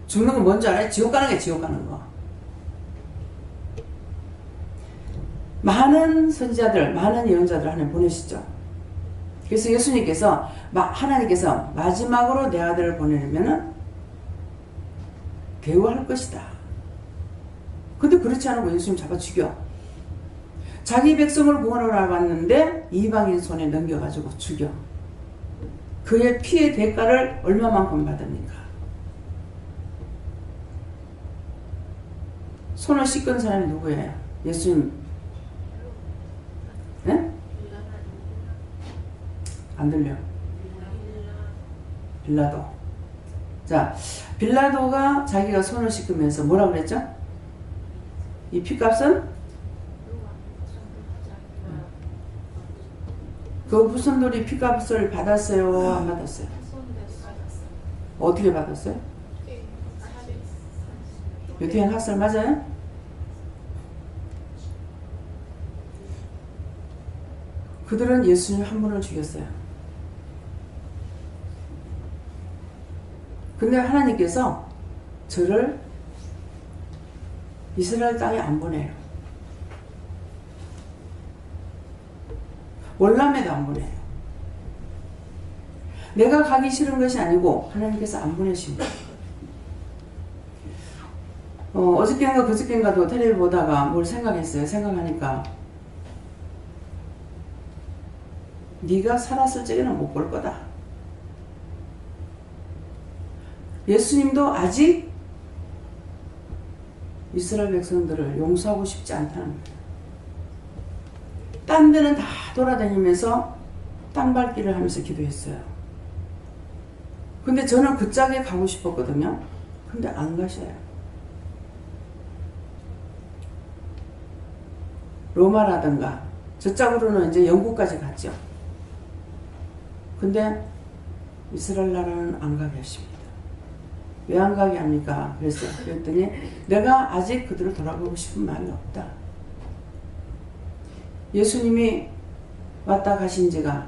죽는 건 뭔지 알아요? 지옥 가는 게 지옥 가는 거. 많은 선지자들, 많은 예언자들 하나님 보내시죠. 그래서 예수님께서 하나님께서 마지막으로 내 아들을 보내려면은 배후할 것이다. 근데 그렇지 않고 예수님 잡아 죽여. 자기 백성을 구원하러 왔는데 이방인 손에 넘겨가지고 죽여. 그의 피의 대가를 얼마만큼 받습니까? 손을 씻은 사람이 누구예요? 예수님. 네? 안 들려. 빌라도. 자, 빌라도가 자기가 손을 씻으면서 뭐라고 그랬죠? 이 피값은? 그 후손들이 피값을 받았어요? 안 받았어요? 어떻게 받았어요? 유대인 학살 맞아요? 그들은 예수님 한 분을 죽였어요. 근데 하나님께서 저를 이스라엘 땅에 안 보내요. 월남에도 안 보내요. 내가 가기 싫은 것이 아니고 하나님께서 안 보내신 거예요. 어저께인가 그저께인가도 텔레비를 보다가 뭘 생각했어요. 생각하니까 네가 살았을 적에는 못 볼 거다. 예수님도 아직 이스라엘 백성들을 용서하고 싶지 않다는 거예요. 딴 데는 다 돌아다니면서 땅밟기를 하면서 기도했어요. 근데 저는 그 짝에 가고 싶었거든요. 근데 안 가셔요. 로마라든가 저쪽으로는 이제 영국까지 갔죠. 근데 이스라엘 나라는 안 가게 하십니다. 왜 안 가게 합니까? 그랬더니 내가 아직 그들을 돌아보고 싶은 마음이 없다. 예수님이 왔다 가신 지가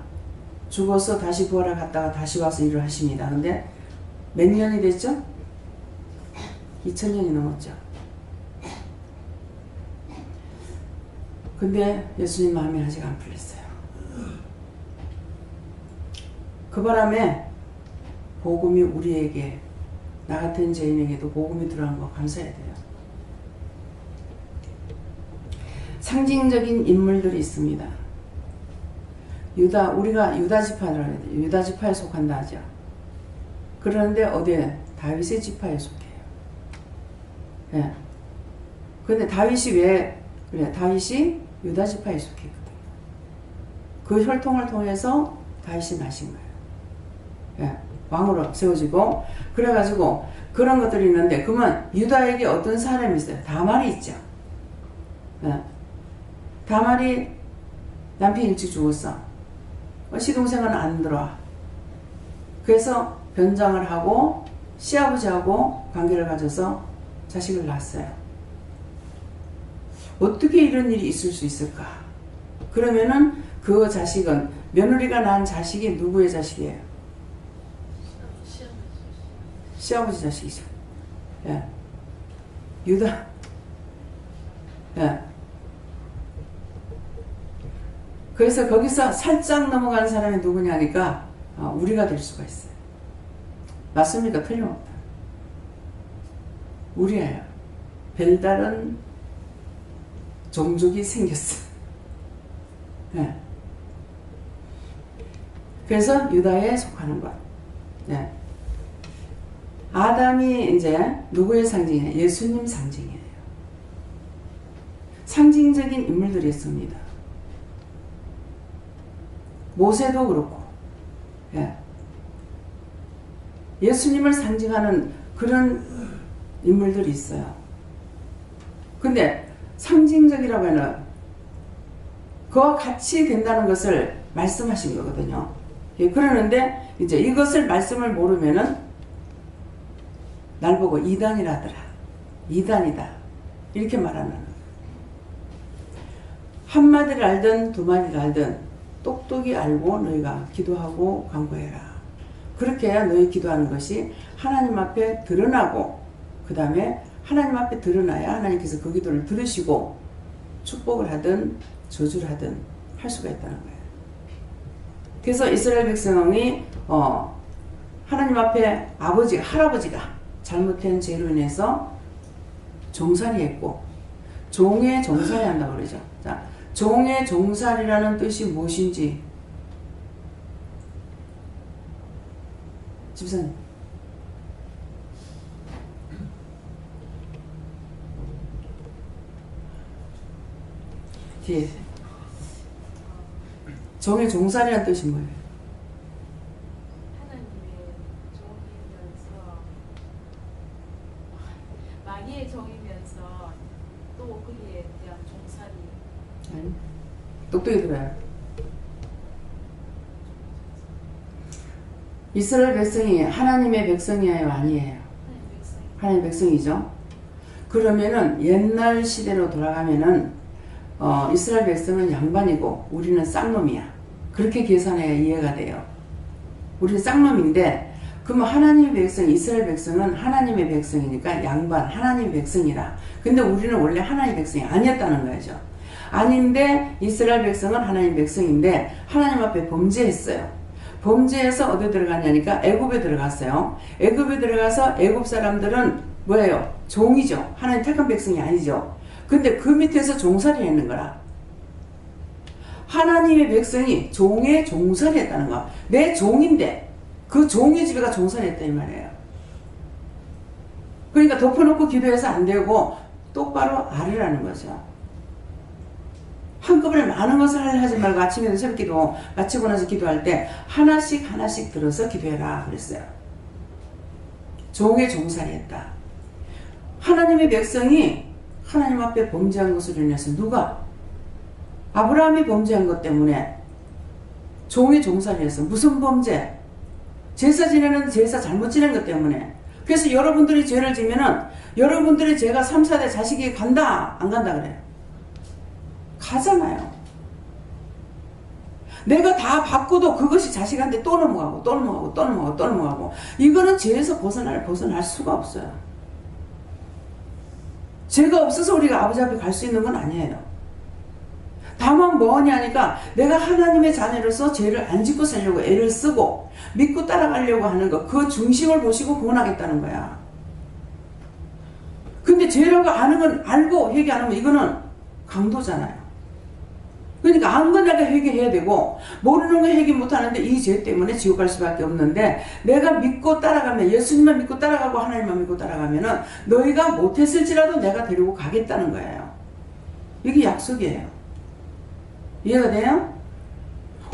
죽어서 다시 부활해 갔다가 다시 와서 일을 하십니다. 근데 몇 년이 됐죠? 2000년이 넘었죠. 근데 예수님 마음이 아직 안 풀렸어요. 그 바람에 복음이 우리에게, 나 같은 죄인에게도 복음이 들어간 거 감사해야 돼요. 상징적인 인물들이 있습니다. 우리가 유다 지파라고 해야 돼요. 유다 지파에 속한다 하죠. 그런데 어디에? 다윗의 지파에 속해요. 예. 근데 다윗이 왜, 그래, 다윗이 유다 지파에 속했거든요. 그 혈통을 통해서 다윗이 나신 거예요. 예. 왕으로 세워지고, 그래가지고 그런 것들이 있는데, 그러면 유다에게 어떤 사람이 있어요? 다말이 있죠. 예. 다말이 남편이 일찍 죽었어. 시동생은 안 들어와. 그래서 변장을 하고 시아버지하고 관계를 가져서 자식을 낳았어요. 어떻게 이런 일이 있을 수 있을까? 그러면은 그 자식은, 며느리가 낳은 자식이 누구의 자식이에요? 시아버지 자식이죠. 예. 유다. 예. 그래서 거기서 살짝 넘어가는 사람이 누구냐니까 우리가 될 수가 있어요. 맞습니까? 틀림없다. 우리예요. 별다른 종족이 생겼어. 네. 그래서 유다에 속하는 것. 네. 아담이 이제 누구의 상징이에요? 예수님 상징이에요. 상징적인 인물들이 있습니다. 모세도 그렇고, 예. 예수님을 상징하는 그런 인물들이 있어요. 근데 상징적이라고 하면 그와 같이 된다는 것을 말씀하신 거거든요. 예, 그러는데 이제 이것을 말씀을 모르면은 날 보고 이단이라더라. 이단이다. 이렇게 말하는 거예요. 한 마디를 알든 두 마디를 알든 똑똑히 알고 너희가 기도하고 간구해라. 그렇게 해야 너희 기도하는 것이 하나님 앞에 드러나고 그 다음에 하나님 앞에 드러나야 하나님께서 그 기도를 들으시고 축복을 하든 저주를 하든 할 수가 있다는 거예요. 그래서 이스라엘 백성이 하나님 앞에 아버지, 할아버지가 잘못한 죄로 인해서 종살이 했고 종의 종살이 한다고 그러죠. 자, 종의 종살이라는 뜻이 무엇인지 집사님. 뒤에 종의 종살이라는 뜻이 뭐예요? 하나님의 종이면서 마귀의 종이면서 또 거기에 대한 종살이. 아니, 똑똑히 들어요. 이스라엘 백성이 하나님의 백성이에요, 아니에요? 하나님의 백성이죠. 그러면은 옛날 시대로 돌아가면은 이스라엘 백성은 양반이고 우리는 쌍놈이야. 그렇게 계산해야 이해가 돼요. 우리는 쌍놈인데 그러면 하나님의 백성, 이스라엘 백성은 하나님의 백성이니까 양반, 하나님의 백성이라. 근데 우리는 원래 하나님의 백성이 아니었다는 거죠. 아닌데 이스라엘 백성은 하나님의 백성인데 하나님 앞에 범죄했어요. 범죄해서 어디 들어갔냐니까 애굽에 들어갔어요. 애굽에 들어가서 애굽 사람들은 뭐예요? 종이죠. 하나님 택한 백성이 아니죠. 근데 그 밑에서 종살이 했는 거라. 하나님의 백성이 종의 종살이 했다는 거야. 내 종인데 그 종의 집에가 종살이 했다 이 말이에요. 그러니까 덮어놓고 기도해서 안 되고 똑바로 아뢰라는 거죠. 한꺼번에 많은 것을 하지 말고 아침에도 새벽 기도 마치고 나서 기도할 때 하나씩 하나씩 들어서 기도해라 그랬어요. 종의 종살이 했다. 하나님의 백성이 하나님 앞에 범죄한 것으로 인해서 누가? 아브라함이 범죄한 것 때문에 종의 종살이 했어. 무슨 범죄? 제사 지내는 제사 잘못 지낸 것 때문에. 그래서 여러분들이 죄를 지면은 여러분들의 죄가 3, 4대 자식이 간다 안 간다 그래요? 가잖아요. 내가 다 받고도 그것이 자식한테 또 넘어가고 또 넘어가고 또 넘어가고 또 넘어가고 이거는 죄에서 벗어날 수가 없어요. 죄가 없어서 우리가 아버지 앞에 갈 수 있는 건 아니에요. 다만 뭐냐니까 내가 하나님의 자녀로서 죄를 안 짓고 살려고 애를 쓰고 믿고 따라가려고 하는 거 그 중심을 보시고 구원하겠다는 거야. 근데 죄라고 아는 건 알고 회개 안 하면 이거는 강도잖아요. 그러니까 아는 건 내가 회개해야 되고 모르는 건 회개 못하는데 이 죄 때문에 지옥 갈 수밖에 없는데 내가 믿고 따라가면 예수님만 믿고 따라가고 하나님만 믿고 따라가면은 너희가 못했을지라도 내가 데리고 가겠다는 거예요. 이게 약속이에요. 이해가 돼요?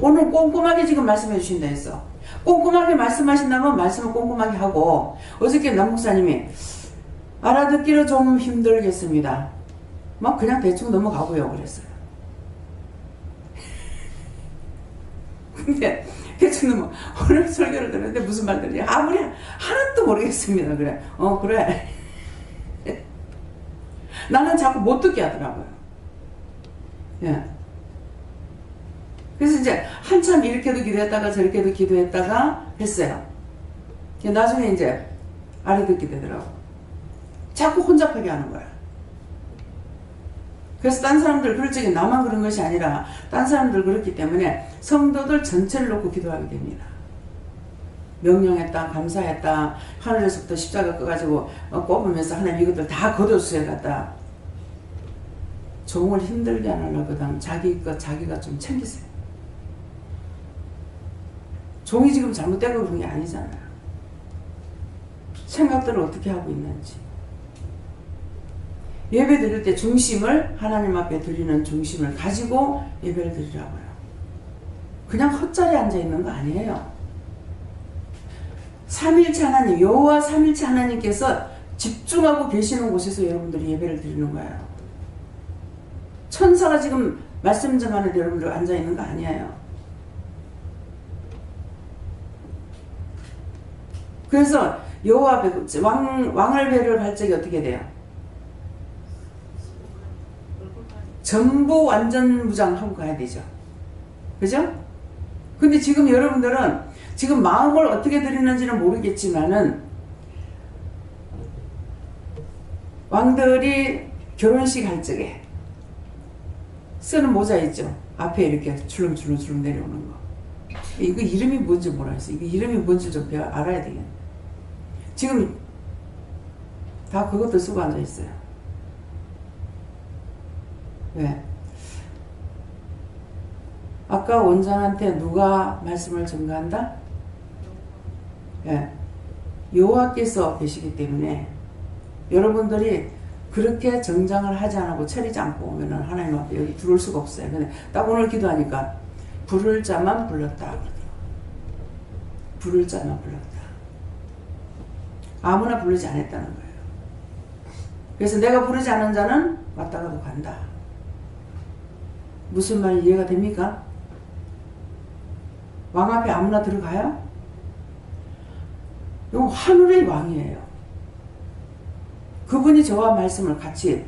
오늘 꼼꼼하게 지금 말씀해 주신다 했어. 꼼꼼하게 말씀하신다면 말씀을 꼼꼼하게 하고 어저께 남목사님이 알아듣기로 좀 힘들겠습니다. 막 그냥 대충 넘어가고요 그랬어요. 근데 대충 넘어 오늘 설교를 들었는데 무슨 말들이 아무리 하나도 모르겠습니다. 그래. 그래. 나는 자꾸 못 듣게 하더라고요. 예. 그래서 이제 한참 이렇게도 기도했다가 저렇게도 기도했다가 했어요. 나중에 이제 알아듣게 되더라고. 자꾸 혼잡하게 하는 거야. 그래서 딴 사람들 그럴 적에 나만 그런 것이 아니라 딴 사람들 그렇기 때문에 성도들 전체를 놓고 기도하게 됩니다. 명령했다, 감사했다, 하늘에서부터 십자가 꺼가지고 꼽으면서 하나님 이것들 다 걷어주세요 갔다. 종을 힘들게 안 하려거든. 자기 것 자기가 좀 챙기세요. 종이 지금 잘못되고 그런 게 아니잖아요. 생각들을 어떻게 하고 있는지. 예배 드릴 때 중심을 하나님 앞에 드리는 중심을 가지고 예배를 드리라고요. 그냥 헛자리에 앉아있는 거 아니에요. 삼일체 하나님, 여호와 삼일체 하나님께서 집중하고 계시는 곳에서 여러분들이 예배를 드리는 거예요. 천사가 지금 말씀 전하는데 여러분들 앉아있는 거 아니에요. 그래서 여호와 앞에 왕을 뵈러 갈 적이 어떻게 돼요? 전부 완전 무장하고 가야 되죠. 그죠? 근데 지금 여러분들은 지금 마음을 어떻게 드리는지는 모르겠지만은 왕들이 결혼식 할 적에 쓰는 모자 있죠. 앞에 이렇게 출렁출렁 내려오는 거. 이거 이름이 뭔지 모르겠어요. 이거 이름이 뭔지 좀 알아야 되겠네. 지금 다 그것도 쓰고 앉아 있어요. 왜? 아까 원장한테 누가 말씀을 전가한다? 예. 여호와께서 계시기 때문에 여러분들이 그렇게 정장을 하지 않고 차리지 않고 오면은 하나님 앞에 여기 들어올 수가 없어요. 근데 딱 오늘 기도하니까 부를 자만 불렀다 그러더라고요. 부를 자만 불렀다. 아무나 부르지 않았다는 거예요. 그래서 내가 부르지 않은 자는 왔다가도 간다. 무슨 말이 이해가 됩니까? 왕 앞에 아무나 들어가요? 이건 하늘의 왕이에요. 그분이 저와 말씀을 같이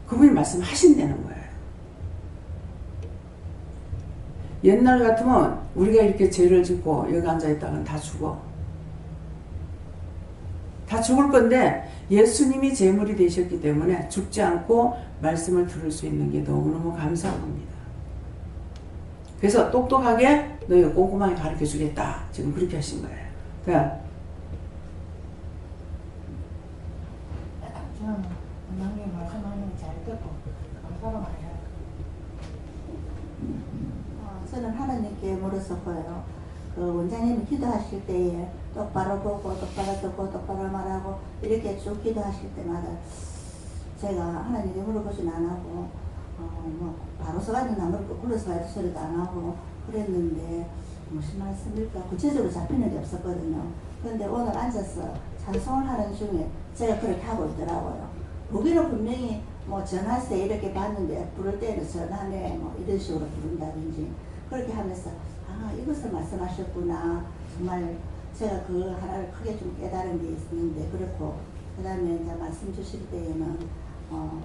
그분이 말씀하신다는 거예요. 옛날 같으면 우리가 이렇게 죄를 짓고 여기 앉아있다가는 다 죽어. 다 죽을 건데 예수님이 제물이 되셨기 때문에 죽지 않고 말씀을 들을 수 있는 게 너무너무 감사한 겁니다. 그래서 똑똑하게 너희가 꼼꼼하게 가르쳐 주겠다. 지금 그렇게 하신 거예요. 그러니까 저는 원장님 말씀하는 거 잘 듣고 감사로 말해요. 저는 하나님께 물었었고요. 그 원장님이 기도하실 때에 똑바로 보고 똑바로 듣고 똑바로 말하고 이렇게 쭉 기도하실 때마다 제가 하나님께 물어보진 안 하고 뭐 바로 서가지고 나무를 굴러서 가지고 소리도 안 하고 그랬는데 무슨 말씀일까 구체적으로 잡히는 게 없었거든요. 그런데 오늘 앉아서 찬송을 하는 중에 제가 그렇게 하고 있더라고요. 보기는 분명히 뭐 전화세 이렇게 받는데 부를 때는 전화네 뭐 이런 식으로 부른다든지 그렇게 하면서 아 이것을 말씀하셨구나. 정말 제가 그 하나를 크게 좀 깨달은 게 있는데 그렇고 그 다음에 이제 말씀 주실 때에는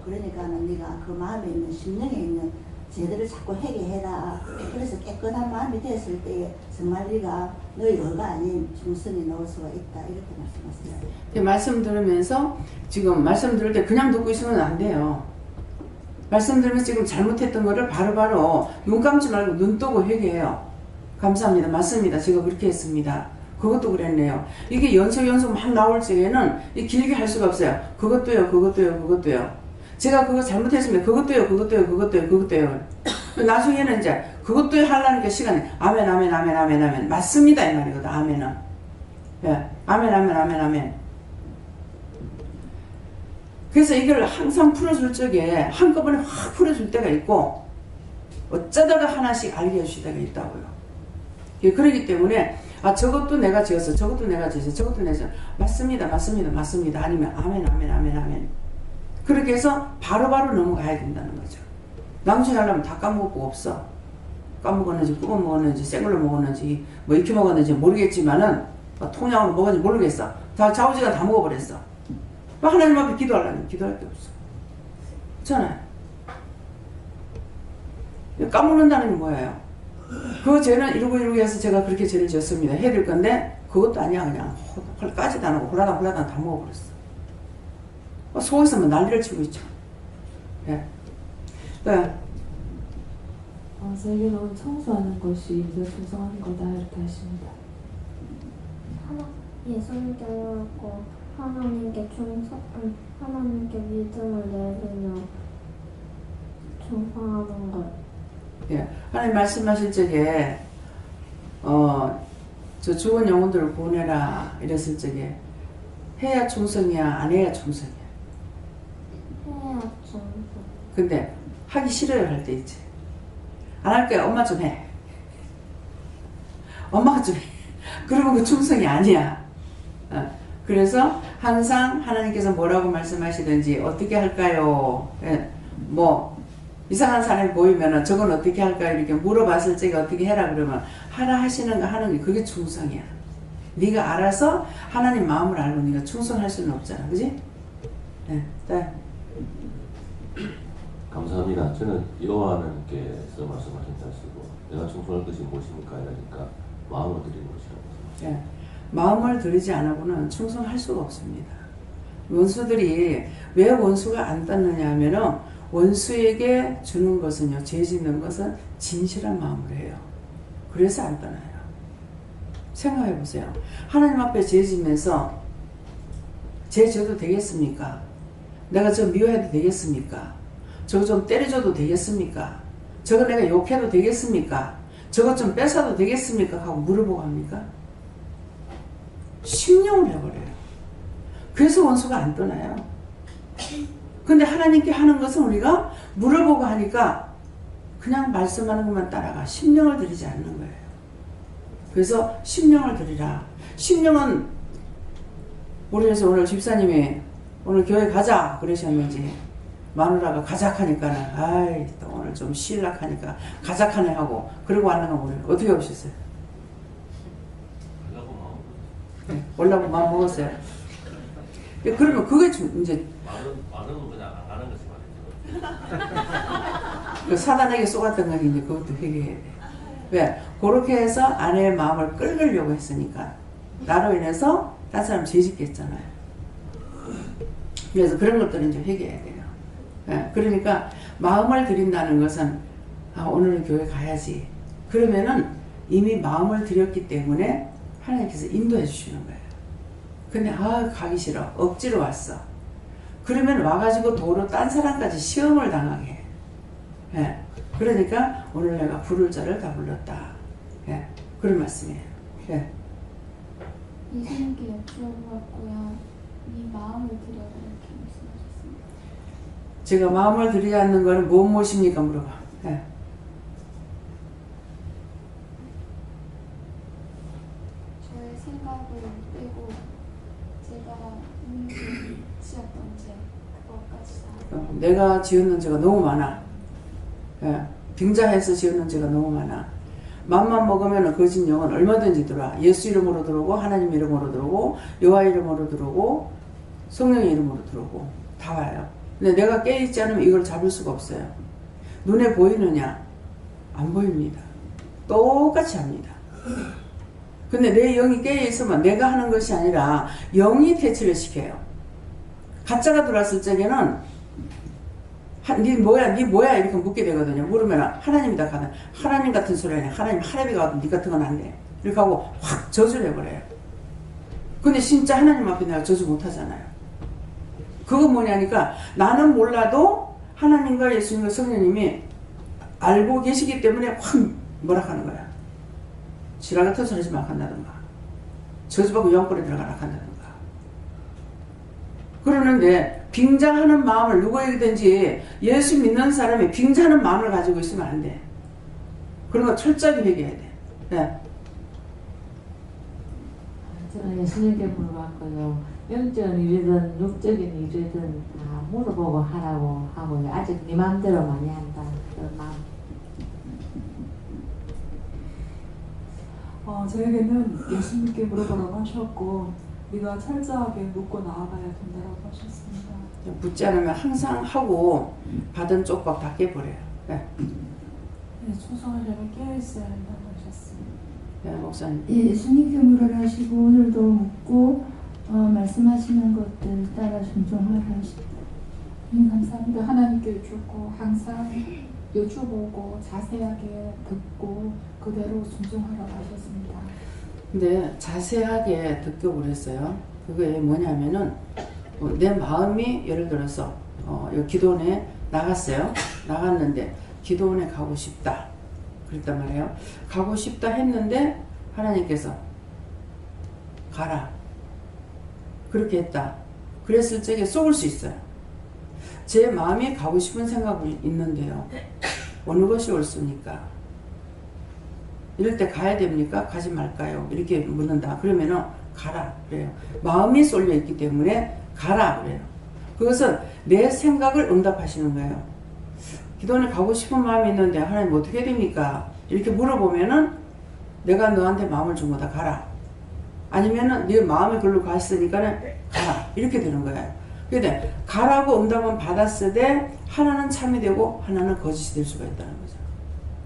그러니까는 네가 그 마음에 있는 심령에 있는 죄들을 자꾸 회개해라. 그래서 깨끗한 마음이 됐을 때에 정말 네가 너희 의가 아닌 중선이 나올 수가 있다. 이렇게 말씀하세요. 말씀 들으면서 지금 말씀 들을 때 그냥 듣고 있으면 안 돼요. 말씀 들으면서 지금 잘못했던 거를 바로바로 눈 감지 말고 눈 뜨고 회개해요. 감사합니다. 맞습니다. 제가 그렇게 했습니다. 그것도 그랬네요. 이게 연속 막 나올 적에는 길게 할 수가 없어요. 그것도요. 제가 그거 잘못했습니다. 그것도요. 나중에는 이제 그것도요 하려니까 시간이 아멘. 맞습니다. 이 말이거든. 아멘은. 예. 아멘. 그래서 이걸 항상 풀어줄 적에 한꺼번에 확 풀어줄 때가 있고 어쩌다가 하나씩 알게 해줄 때가 있다고요. 그러기 때문에 저것도 내가 지었어. 저것도 내가 맞습니다. 아니면 아멘. 그렇게 해서 바로바로 넘어가야 된다는 거죠. 나머지 하려면 다 까먹고 없어. 까먹었는지 굽어 먹었는지 생걸로 먹었는지 뭐 익혀 먹었는지 모르겠지만은 통장으로 먹었는지 모르겠어. 다 좌우지간 다 먹어버렸어. 하나님 앞에 기도하려면 기도할 게 없어. 그렇잖아요. 까먹는다는 게 뭐예요? 그 죄는 이러고 해서 제가 그렇게 죄를 지었습니다. 해야 될 건데 그것도 아니야. 그냥 까지도 안 하고 홀라당 다 먹어버렸어. 속에서 뭐 난리를 치고 있죠. 예. 네. 세계로는 청소하는 것이 이제 충성하는 거다 이렇게 하십니다. 예수님께 옳고 하나님께 하나님께 믿음을 내리며 충성하는 것. 예. 하나님 말씀하실 적에 저 죽은 영혼들을 구원해라 이랬을 적에 해야 충성이야 안 해야 충성이야? 해야 충성. 근데 하기 싫어요 할 때 있지. 안 할 거야. 엄마 좀 해. 엄마가 좀 해. 그러면 그 충성이 아니야. 그래서 항상 하나님께서 뭐라고 말씀하시든지 어떻게 할까요? 뭐 이상한 사람이 보이면은 저건 어떻게 할까요? 이렇게 물어봤을 적에 어떻게 해라 그러면 하라 하시는 거 하는 게 그게 충성이야. 네가 알아서 하나님 마음을 알고 네가 충성할 수는 없잖아. 그지? 네. 감사합니다. 저는 여호와 하나님께서 말씀하신 다 쓰고 내가 청소할 것이 무엇입니까? 이러니까 마음을 드리는 것이라고. 예, 마음을 들이지 않고는 충성할 수가 없습니다. 원수들이 왜 원수가 안 땄느냐 하면은 원수에게 주는 것은요, 죄 짓는 것은 진실한 마음으로 해요. 그래서 안 떠나요. 생각해 보세요. 하나님 앞에 죄 지면서 죄 져도 되겠습니까? 내가 저 미워해도 되겠습니까? 저거 좀 때려줘도 되겠습니까? 저거 내가 욕해도 되겠습니까? 저거 좀 뺏어도 되겠습니까? 하고 물어보고 합니까? 심령을 해버려요. 그래서 원수가 안 떠나요. 근데 하나님께 하는 것은 우리가 물어보고 하니까 그냥 말씀하는 것만 따라가. 심령을 들이지 않는 거예요. 그래서 심령을 들이라. 심령은 우리에서 오늘 집사님이 오늘 교회 가자 그러셨는지 마누라가 가작하니까는 아이 또 오늘 좀 쉴락하니까 가작하네 하고 그러고 왔는 거 모르요. 어떻게 오셨어요? 올라고 마음 먹었어요. 그러면 그게 이제 말은 그냥 안 가는 것이 말이죠. 그 사단에게 쏘았던 건 이제 그것도 회개해야 돼. 왜? 그렇게 해서 아내의 마음을 끌려고 했으니까 나로 인해서 다른 사람 죄짓겠잖아요. 그래서 그런 것들은 이제 회개해야 돼요. 예, 그러니까 마음을 드린다는 것은 오늘은 교회 가야지. 그러면은 이미 마음을 드렸기 때문에 하나님께서 인도해 주시는 거예요. 근데 가기 싫어. 억지로 왔어. 그러면 와가지고 도로 딴 사람까지 시험을 당하게 해. 예, 그러니까 오늘 내가 부를 자를 다 불렀다. 예, 그런 말씀이에요. 예. 예수님께 여쭈어보았고요. 이 마음을 드려라 이렇게 말씀하셨습니다. 제가 마음을 드리지 않는 거는 무엇입니까? 물어봐. 예. 저의 생각을 빼고 제가 이미 지었던 죄 그것까지 다 내가 지었는 죄가 너무 많아. 예. 빙자해서 지었는 죄가 너무 많아. 맘만 먹으면 거짓 영은 얼마든지 들어와. 예수 이름으로 들어오고 하나님 이름으로 들어오고 여호와 이름으로 들어오고 성령의 이름으로 들어오고 다 와요. 근데 내가 깨어있지 않으면 이걸 잡을 수가 없어요. 눈에 보이느냐? 안 보입니다. 똑같이 합니다. 근데 내 영이 깨어있으면 내가 하는 것이 아니라 영이 퇴치를 시켜요. 가짜가 들어왔을 적에는 네 뭐야 이렇게 묻게 되거든요. 물으면 하나님이다 하면 하나님 같은 소리 아니야. 하나님이 가도 네 같은 건 안 돼. 이렇게 하고 확 저주를 해버려요. 근데 진짜 하나님 앞에 내가 저주 못하잖아요. 그거 뭐냐니까 나는 몰라도 하나님과 예수님과 성령님이 알고 계시기 때문에 확 뭐라 하는 거야. 지랄 같은 소리 하지 마 한다든가 저주받고 영권에 들어가라 한다든가 그러는데 빙자하는 마음을 누구에게든지 예수 믿는 사람이 빙자하는 마음을 가지고 있으면 안 돼. 그런 거 철저하게 회개해야 돼. 네. 저는 예수님께 물어봤고요. 영적인 일이든 육적인 일이든 다 물어보고 하라고 하고요. 아직 네 마음대로 많이 한다. 그런 마음. 저에게는 예수님께 물어보라고 하셨고 네가 철저하게 묻고 나아가야 된다고 하셨습니다. 묻지 않으면 항상 하고 받은 쪽박 다 깨버려요. 네. 네, 충성하려면 깨어있어야 한다고 하셨습니다. 네, 목사님. 예수님께 물으라 하시고 오늘도 묻고 말씀하시는 것들 따라 순종하라 하십니다. 감사합니다. 하나님께 여쭙고 항상 여쭤보고 자세하게 듣고 그대로 순종하라고 하셨습니다. 근데 자세하게 듣고 그랬어요. 그게 뭐냐면은 내 마음이 예를 들어서 기도원에 나갔어요. 나갔는데 기도원에 가고 싶다. 그랬단 말이에요. 가고 싶다 했는데 하나님께서 가라. 그렇게 했다. 그랬을 적에 속을 수 있어요. 제 마음이 가고 싶은 생각이 있는데요. 어느 것이 옳습니까? 이럴 때 가야 됩니까? 가지 말까요? 이렇게 묻는다. 그러면은 가라 그래요. 마음이 쏠려 있기 때문에 가라 그래요. 그것은 내 생각을 응답하시는 거예요. 기도원에 가고 싶은 마음이 있는데 하나님 어떻게 해야 됩니까? 이렇게 물어보면은 내가 너한테 마음을 준 거다 가라. 아니면은 네 마음이 글로 갔으니까는 가라 이렇게 되는 거예요. 근데 가라고 응답은 받았을 때 하나는 참이 되고 하나는 거짓이 될 수가 있다는 거죠.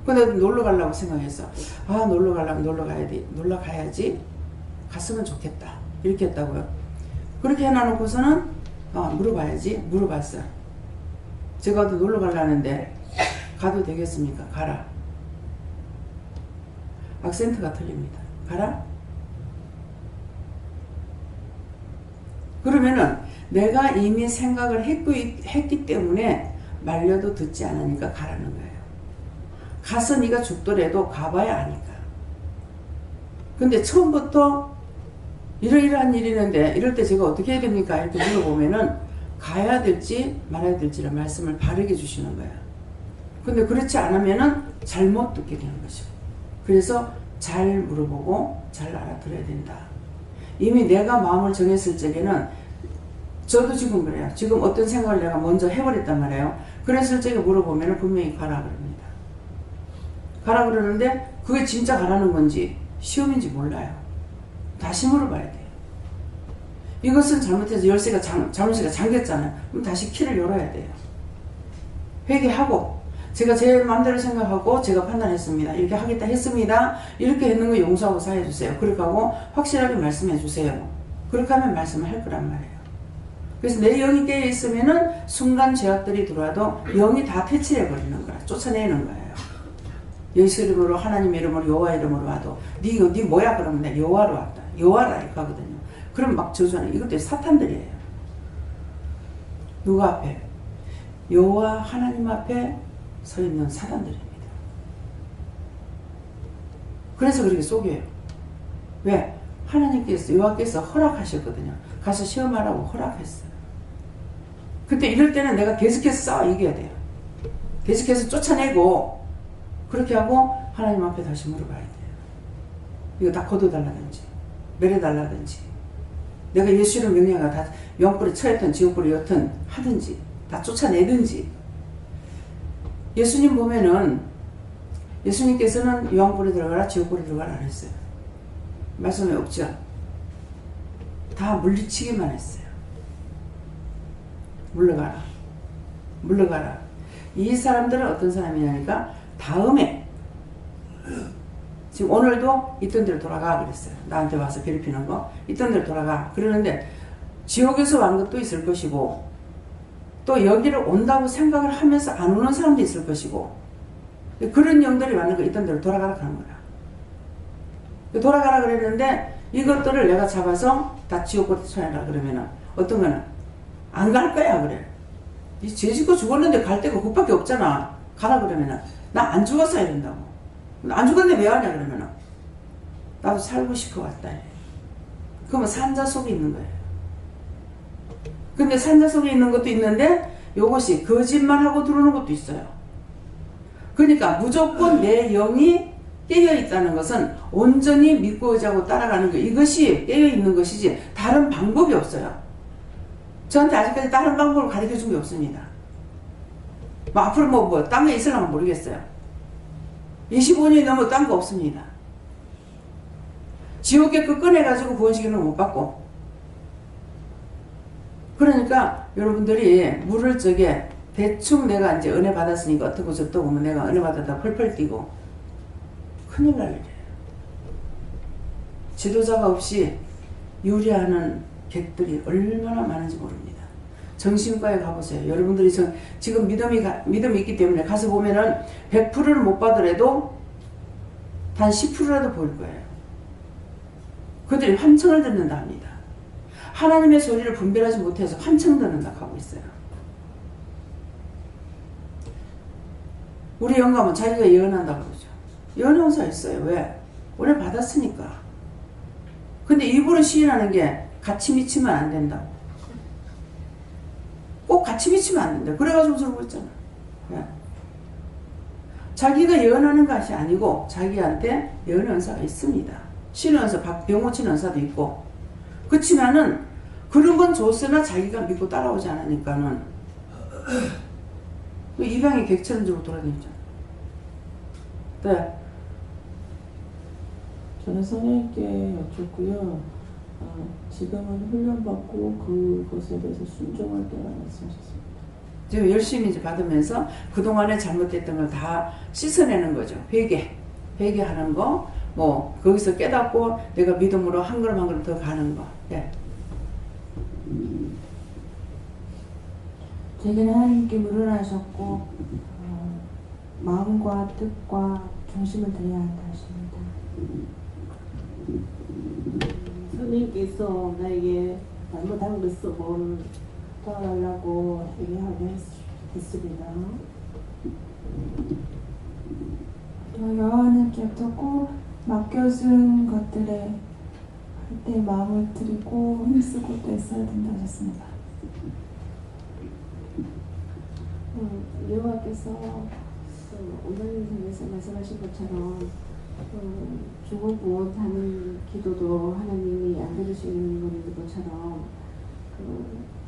근데 놀러 가려고 생각했어. 아, 놀러 가려면 놀러 가야지. 갔으면 좋겠다. 이렇게 했다고요. 그렇게 해놔놓고서는 물어봐야지. 물어봤어. 제가 어디 놀러 가려는데 가도 되겠습니까? 가라. 악센트가 틀립니다. 가라? 그러면은 내가 이미 생각을 했기 때문에 말려도 듣지 않으니까 가라는 거예요. 가서 네가 죽더라도 가봐야 하니까. 근데 처음부터 이러이러한 일이 있는데 이럴 때 제가 어떻게 해야 됩니까? 이렇게 물어보면은 가야 될지 말아야 될지를 말씀을 바르게 주시는 거예요. 근데 그렇지 않으면은 잘못 듣게 되는 것이고. 그래서 잘 물어보고 잘 알아들어야 된다. 이미 내가 마음을 정했을 적에는 저도 지금 그래요. 지금 어떤 생각을 내가 먼저 해버렸단 말이에요. 그랬을 적에 물어보면 분명히 가라 그럽니다. 가라 그러는데 그게 진짜 가라는 건지 시험인지 몰라요. 다시 물어봐야 돼요. 이것은 잘못해서 열쇠가 자물쇠가 잠겼잖아요. 그럼 다시 키를 열어야 돼요. 회개하고 제가 제 마음대로 생각하고 제가 판단했습니다. 이렇게 하겠다 했습니다. 이렇게 했는 거 용서하고 사해주세요. 그렇게 하고 확실하게 말씀해주세요. 그렇게 하면 말씀을 할 거란 말이에요. 그래서 내 영이 깨어있으면은 순간 죄악들이 들어와도 영이 다 퇴치해버리는 거라. 쫓아내는 거예요. 예수 이름으로 하나님 이름으로 여호와 이름으로 와도 네 뭐야 그러면 내가 여호와로 왔다. 여호와라 이렇게 하거든요. 그럼 막 저주하는 이것도 사탄들이에요. 누구 앞에? 여호와 하나님 앞에 서 있는 사단들입니다. 그래서 그렇게 속여요. 왜? 하나님께서 여호와께서 허락하셨거든요. 가서 시험하라고 허락했어요. 그때 이럴 때는 내가 계속해서 싸워 이겨야 돼요. 계속해서 쫓아내고 그렇게 하고 하나님 앞에 다시 물어봐야 돼요. 이거 다 거둬달라든지 매려달라든지 내가 예수를 명령하고 다 영불에 처했든 지옥불에 여튼 하든지 다 쫓아내든지. 예수님 보면은 예수님께서는 영불에 들어가라 지옥불에 들어가라 안 했어요. 말씀에 없죠. 다 물리치기만 했어요. 물러가라. 물러가라. 이 사람들은 어떤 사람이냐니까 다음에 지금 오늘도 있던 데로 돌아가 그랬어요. 나한테 와서 괴롭히는 거 있던 데로 돌아가 그러는데 지옥에서 온 것도 있을 것이고 또 여기를 온다고 생각을 하면서 안 오는 사람도 있을 것이고 그런 영들이 왔는 거 있던 데로 돌아가라 하는 거야. 돌아가라 그랬는데 이것들을 내가 잡아서 다 지옥으로 쳐내라 그러면은 어떤 거는 안 갈 거야 그래. 이 죄 짓고 죽었는데 갈 데가 그밖에 없잖아. 가라 그러면은 나 안 죽었어야 된다고. 안 죽었는데 왜 하냐 그러면은 나도 살고 싶어 왔다. 그러면 산자 속에 있는 거예요. 근데 산자 속에 있는 것도 있는데 이것이 거짓말하고 들어오는 것도 있어요. 그러니까 무조건 내 영이 깨어있다는 것은 온전히 믿고 의지하고 따라가는 것 이것이 깨어있는 것이지 다른 방법이 없어요. 저한테 아직까지 다른 방법을 가르쳐준 게 없습니다. 뭐 앞으로 딴 게 있으려면 모르겠어요. 25년이 넘어 딴 거 없습니다. 지옥에 꺼내가지고 구원시키는 못 받고. 그러니까 여러분들이 물을 적에 대충 내가 이제 은혜 받았으니까 어떻고 저떻고 하면 내가 은혜 받았다 펄펄 뛰고 큰일 날 일이에요. 지도자가 없이 유리하는 객들이 얼마나 많은지 모릅니다. 정신과에 가보세요. 여러분들이 지금 믿음이 있기 때문에 가서 보면은 100%를 못 받더라도 단 10%라도 보일 거예요. 그들이 환청을 듣는다 합니다. 하나님의 소리를 분별하지 못해서 환청 듣는다 하고 있어요. 우리 영감은 자기가 예언한다고 그러죠. 예언원사 있어요. 왜? 오래 받았으니까. 근데 일부러 시인하는 게 같이 미치면 안 된다고. 꼭 같이 미치면 안 된다. 그래가지고 저러고 있잖아. 왜? 자기가 예언하는 것이 아니고 자기한테 예언원사가 있습니다. 신원사, 병고친 원사도 있고. 그렇지만은 그런 건 줬으나 자기가 믿고 따라오지 않으니까는 입양이 객처럼 들고 돌아다니잖아. 네. 저는 선생님께 여쭙고요. 지금은 훈련받고 그것에 대해서 순종할 때라 말씀하셨습니다. 지금 열심히 이제 받으면서 그동안에 잘못됐던 걸 다 씻어내는 거죠. 회개하는 거, 뭐 거기서 깨닫고 내가 믿음으로 한 걸음 한 걸음 더 가는 거. 예. 제게는 하나님께 물어나셨고 마음과 뜻과 중심을 드려야 한다 하십니다. 선생님께서 나에게 잘못한 것을 도와달라고 얘기하게 했습니다. 또 여호와님께부터 꼭 맡겨준 것들에 할 때 마음을 드리고 힘쓰고 또 애써야 된다 하셨습니다. 여호와께서 원장님께서 말씀하신 것처럼 죽은 부원하는 기도도 하나님이 안 들으시는 것처럼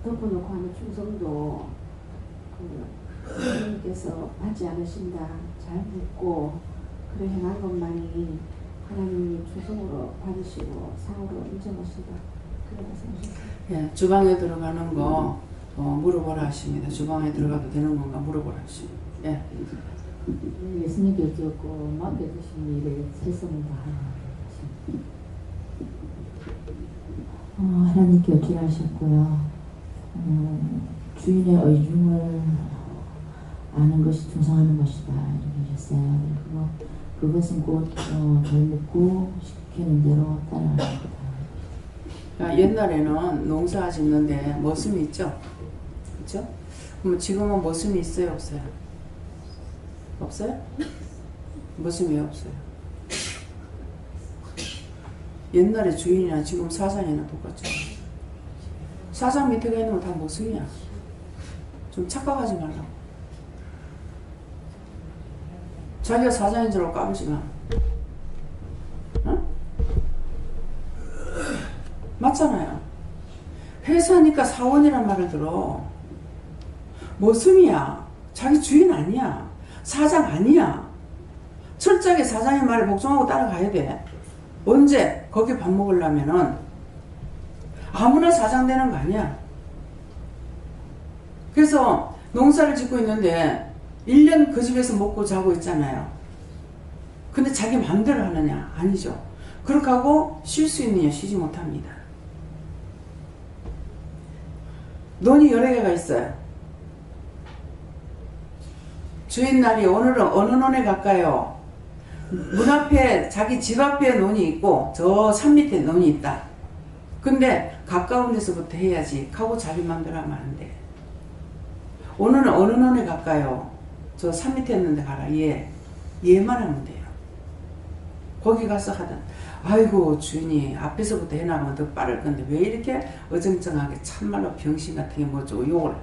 덮어놓고 하는 충성도 하나님께서 받지 않으신다. 잘 묻고 그래 행한 것만이 하나님이 충성으로 받으시고 상으로 인정하신다. 그런 말씀하셨습니다. 예, 주방에 들어가는 거 물어보라 하십니다. 주방에 들어가도 되는 건가 물어보라 하십니다. 예. 예수님께 주었고 맡겨주신 일에 최선을 다하는 하나님께 어찌하셨고요. 주인의 의중을 아는 것이 충성하는 것이다 이렇게 하셨어요. 그리고 그것은 곧 덜 시키는 대로 따라가는 거다. 옛날에는 농사 짓는데 머슴이 있죠? 그렇죠? 그럼 지금은 머슴이 있어요? 없어요? 없어요? 머슴이 없어요. 옛날에 주인이나 지금 사장이나 똑같죠. 사장 밑에 있는 건 다 머슴이야. 좀 착각하지 말라고. 자기가 사장인 줄 알고 까불지 마. 응? 맞잖아요. 회사니까 사원이란 말을 들어. 머슴이야. 자기 주인 아니야. 사장 아니야. 철저하게 사장의 말을 복종하고 따라가야 돼. 언제? 거기 밥 먹으려면은 아무나 사장 되는 거 아니야. 그래서 농사를 짓고 있는데 1년 그 집에서 먹고 자고 있잖아요. 근데 자기 마음대로 하느냐? 아니죠. 그렇게 하고 쉴 수 있느냐? 쉬지 못합니다. 논이 여러 개가 있어요. 주인날이 오늘은 어느 논에 갈까요? 문 앞에 자기 집 앞에 논이 있고 저 산 밑에 논이 있다. 근데 가까운 데서부터 해야지 하고 자기 마음대로 하면 안 돼. 오늘은 어느 논에 갈까요? 저 산 밑에 있는데 가라. 얘만 하면 돼요. 거기 가서 하든 아이고 주인이 앞에서부터 해나가면 더 빠를 건데 왜 이렇게 어정쩡하게 참말로 병신 같은 게 뭐죠 욕을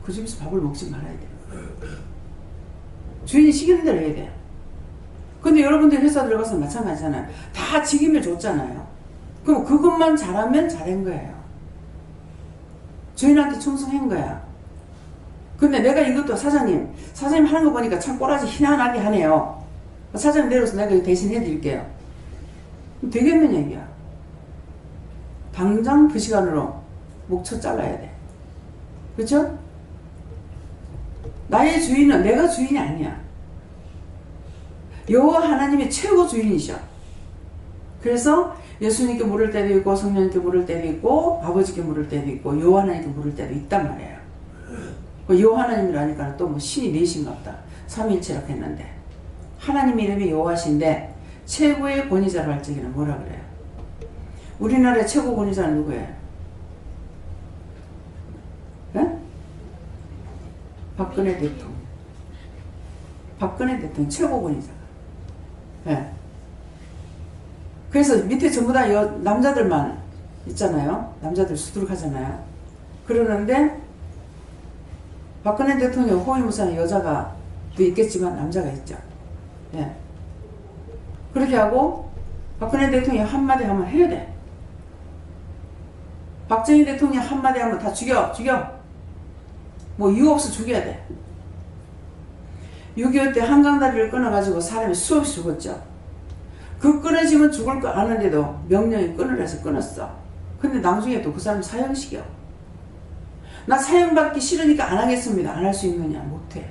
그 집에서 밥을 먹지 말아야 돼요. 주인이 시키는 대로 해야 돼요. 근데 여러분들 회사 들어가서 마찬가지잖아요. 다 직임을 줬잖아요. 그럼 그것만 잘하면 잘한 거예요. 주인한테 충성한 거야. 근데 내가 이것도 사장님 하는 거 보니까 참 꼬라지 희한하게 하네요. 사장님 내려서 내가 대신 해드릴게요. 되겠는 얘기야. 당장 그 시간으로 목쳐 잘라야 돼. 그렇죠? 나의 주인은 내가 주인이 아니야. 여호와 하나님이 최고 주인이셔. 그래서 예수님께 물을 때도 있고 성령님께 물을 때도 있고 아버지께 물을 때도 있고 여호와 하나님께 물을 때도 있단 말이에요. 여호와 하나님이라니까 또 뭐 신이 넷인가 보다. 삼위일체라고 했는데 하나님 이름이 여호와신데 최고의 권위자로 할 적에는 뭐라 그래요? 우리나라의 최고 권위자는 누구예요? 네? 박근혜 대통령. 박근혜 대통령 최고 권위자가. 네. 그래서 밑에 전부 다 남자들만 있잖아요. 남자들 수두룩하잖아요. 그러는데 박근혜 대통령 호위무사는 여자가 또 있겠지만 남자가 있죠. 예. 그렇게 하고 박근혜 대통령이 한마디 하면 해야 돼. 박정희 대통령이 한마디 하면 다 죽여. 뭐 이유 없어 죽여야 돼. 6.25 때 한강다리를 끊어가지고 사람이 수없이 죽었죠. 그 그 끊어지면 죽을 거 아는데도 명령이 끊으래서 끊었어. 근데 나중에 또 그 사람 사형시켜. 나 사형받기 싫으니까 안 하겠습니다. 안 할 수 있느냐? 못해.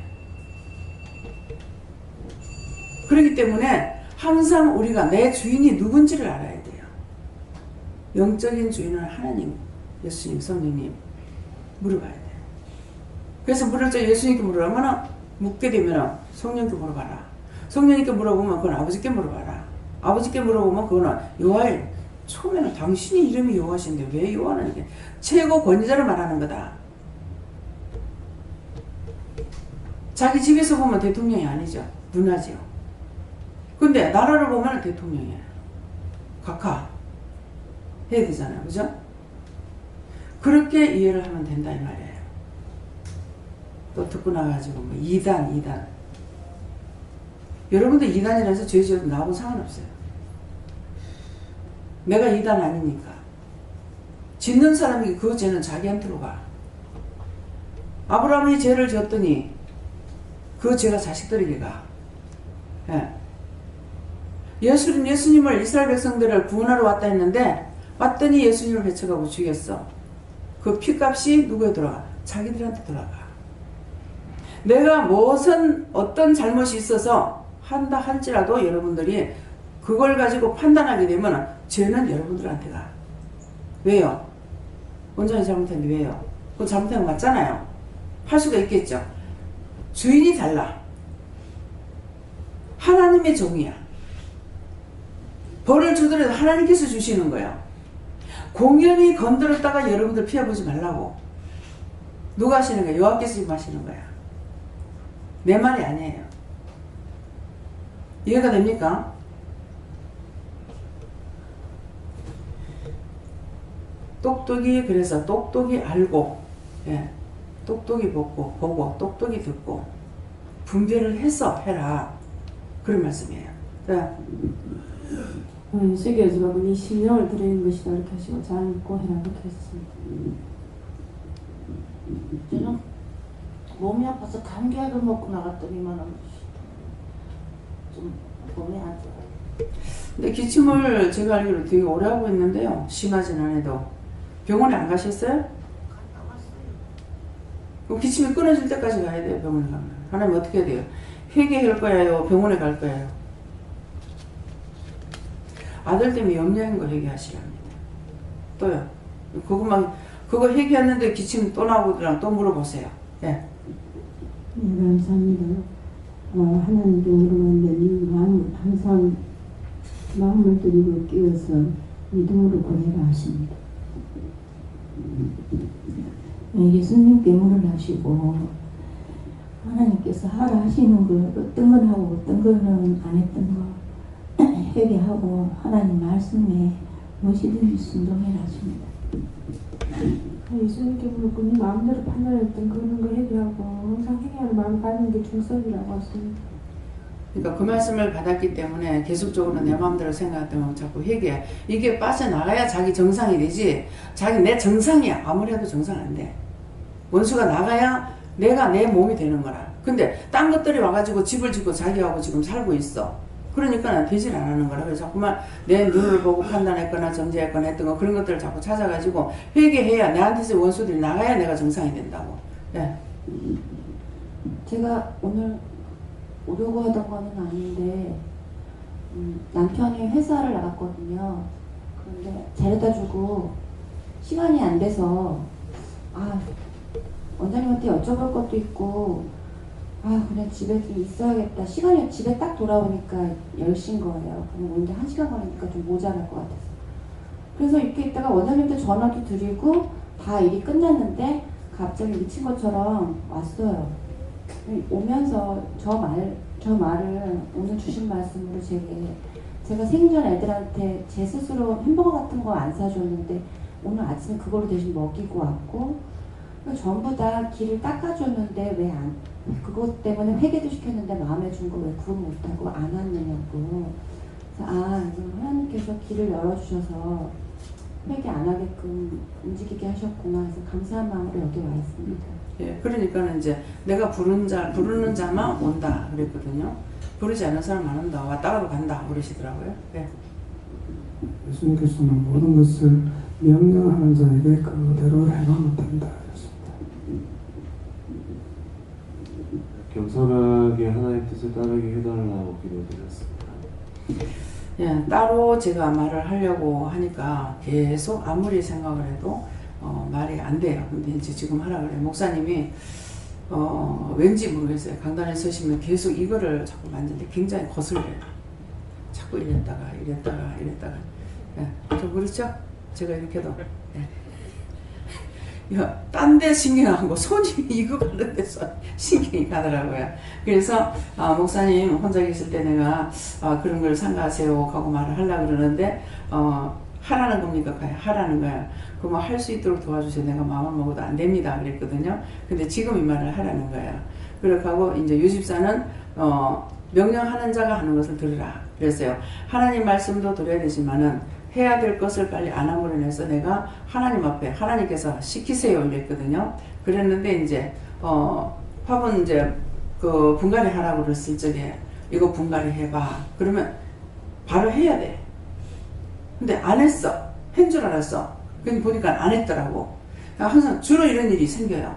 그렇기 때문에 항상 우리가 내 주인이 누군지를 알아야 돼요. 영적인 주인은 하나님, 예수님, 성령님 물어봐야 돼요. 그래서 물을 때 예수님께 물어보면 묻게 되면 성령께 물어봐라. 성령님께 물어보면 그건 아버지께 물어봐라. 아버지께 물어보면 그거는 여호와의 처음에는 당신이 이름이 여호와신데 왜 여호와는 이게 최고 권위자를 말하는 거다. 자기 집에서 보면 대통령이 아니죠. 누나죠. 근데 나라를 보면 대통령이에요. 각하 해야 되잖아요. 그죠? 그렇게 이해를 하면 된다 이 말이에요. 또 듣고 나가지고 뭐 2단 여러분들 2단이라 해서 죄 지어도 나하고 상관없어요. 내가 2단 아니니까. 짓는 사람이 그 죄는 자기한테로 가. 아브라함이 죄를 지었더니 그 죄가 자식들에게 가. 예. 예수님을 이스라엘 백성들을 구원하러 왔다 했는데 왔더니 예수님을 배척하고 죽였어. 그 피값이 누구에 돌아가? 자기들한테 돌아가. 내가 무슨 어떤 잘못이 있어서 한다 할지라도 여러분들이 그걸 가지고 판단하게 되면 죄는 여러분들한테 가. 왜요? 원장이 잘못했는데 왜요? 그건 잘못한 거 맞잖아요. 할 수가 있겠죠. 주인이 달라. 하나님의 종이야. 벌을 주더라도 하나님께서 주시는 거예요. 공연히 건드렸다가 여러분들 피해보지 말라고. 누가 하시는 거야? 여호와께서 지금 하시는 거야. 내 말이 아니에요. 이해가 됩니까? 똑똑히 그래서 똑똑히 알고 예, 똑똑히 보고 똑똑히 듣고 분별을 해서 해라. 그런 말씀이에요. 네. 세계에서가 네 심령을 드리는 것이다 이렇게 하시고 잘 읽고 해라 그렇게 했습니다. 저는 몸이 아파서 감기약을 먹고 나갔더니만 좀 몸이 안 좋아요. 근데 기침을 제가 알기로 되게 오래 하고 있는데요. 심하진 않아도 병원에 안 가셨어요? 그럼 기침이 끊어질 때까지 가야 돼요. 병원에 가면. 하나님 어떻게 해야 돼요? 회개할 거예요? 병원에 갈 거예요? 아들 때문에 염려한 거 회개하시랍니다. 또요. 그거 회개했는데 기침 또 나오더라 또 물어보세요. 예. 네, 감사합니다. 하나님께 물어봤는데 항상 마음을 드리고 끼워서 믿음으로 보내라 하십니다. 예수님께 물을 하시고 하나님께서 하라 하시는 걸 어떤 건 하고 어떤 거는 안 했던 거 회개하고 하나님 말씀에 무엇이든지 순종해라 하십니다. 예수님께 물고 네 마음대로 판단했던 그런 거 회개하고 항상 회개하는 마음을 가지는 게 중성이라고 하십니다. 그러니까 그 말씀을 받았기 때문에 계속적으로 내 마음대로 생각했던 자꾸 회개. 이게 빠져나가야 자기 정상이 되지. 자기 내 정상이야. 아무리 해도 정상 안 돼. 원수가 나가야 내가 내 몸이 되는 거라. 근데 딴 것들이 와가지고 집을 짓고 자기하고 지금 살고 있어. 그러니까 되질 안 하는 거라. 그래서 자꾸만 내 눈을 보고 판단했거나 정죄했거나 했던 거 그런 것들을 자꾸 찾아가지고 회개해야 내한테서 원수들이 나가야 내가 정상이 된다고. 네. 제가 오늘 오려고 하던 거는 아닌데 남편이 회사를 나갔거든요. 그런데 데려다주고 시간이 안 돼서 원장님한테 여쭤볼 것도 있고 그냥 집에 좀 있어야겠다. 시간이 집에 딱 돌아오니까 10시인 거예요. 그럼 오는데 1시간 걸리니까 좀 모자랄 것 같아서. 그래서 이렇게 있다가 원장님한테 전화도 드리고 다 일이 끝났는데 갑자기 미친 것처럼 왔어요. 오면서 저 말을 오늘 주신 말씀으로 제가 생전 애들한테 제 스스로 햄버거 같은 거 안 사줬는데 오늘 아침에 그걸로 대신 먹이고 왔고 전부 다 길을 닦아줬는데 왜 그것 때문에 회개도 시켰는데 마음에 준 거 왜 구원 못하고 안 왔느냐고. 그래서 하나님께서 길을 열어주셔서 회개 안 하게끔 움직이게 하셨구나 해서 감사한 마음으로 여기 와 있습니다. 예, 그러니까는 이제 내가 부르는 자만 온다 그랬거든요. 부르지 않는 사람 안 온다. 왔다가도 간다. 그러시더라고요. 네. 예수님께서는 모든 것을 명령하는 자에게 그대로 행하면 된다. 겸손하게 하나님의 뜻을 따르게 해달라고 기도드렸습니다. 예, 따로 제가 말을 하려고 하니까 계속 아무리 생각을 해도 말이 안 돼요. 근데 이제 지금 하라 그래요. 목사님이 왠지 모르겠어요. 강단에 서시면 계속 이거를 자꾸 만지는데 굉장히 거슬려요. 자꾸 이랬다가 예, 좀 그렇죠? 제가 이렇게도 딴 데 신경 안 가고 손이 이거 가는 데서 신경이 가더라고요. 그래서 목사님 혼자 계실 때 내가 그런 걸 삼가하세요 하고 말을 하려고 그러는데 하라는 겁니까? 하라는 거야. 그럼 할 수 있도록 도와주세요. 내가 마음을 먹어도 안 됩니다. 그랬거든요. 근데 지금 이 말을 하라는 거예요. 그렇게 하고 이제 유집사는 명령하는 자가 하는 것을 들으라 그랬어요. 하나님 말씀도 들어야 되지만은 해야 될 것을 빨리 안 함으로 인해서 내가 하나님 앞에 하나님께서 시키세요 이랬거든요. 그랬는데 이제 화분 이제 그 분갈이 하라고 그랬을 적에 이거 분갈이 해봐. 그러면 바로 해야 돼. 근데 안 했어. 한 줄 알았어. 근데 보니까 안 했더라고. 항상 주로 이런 일이 생겨요.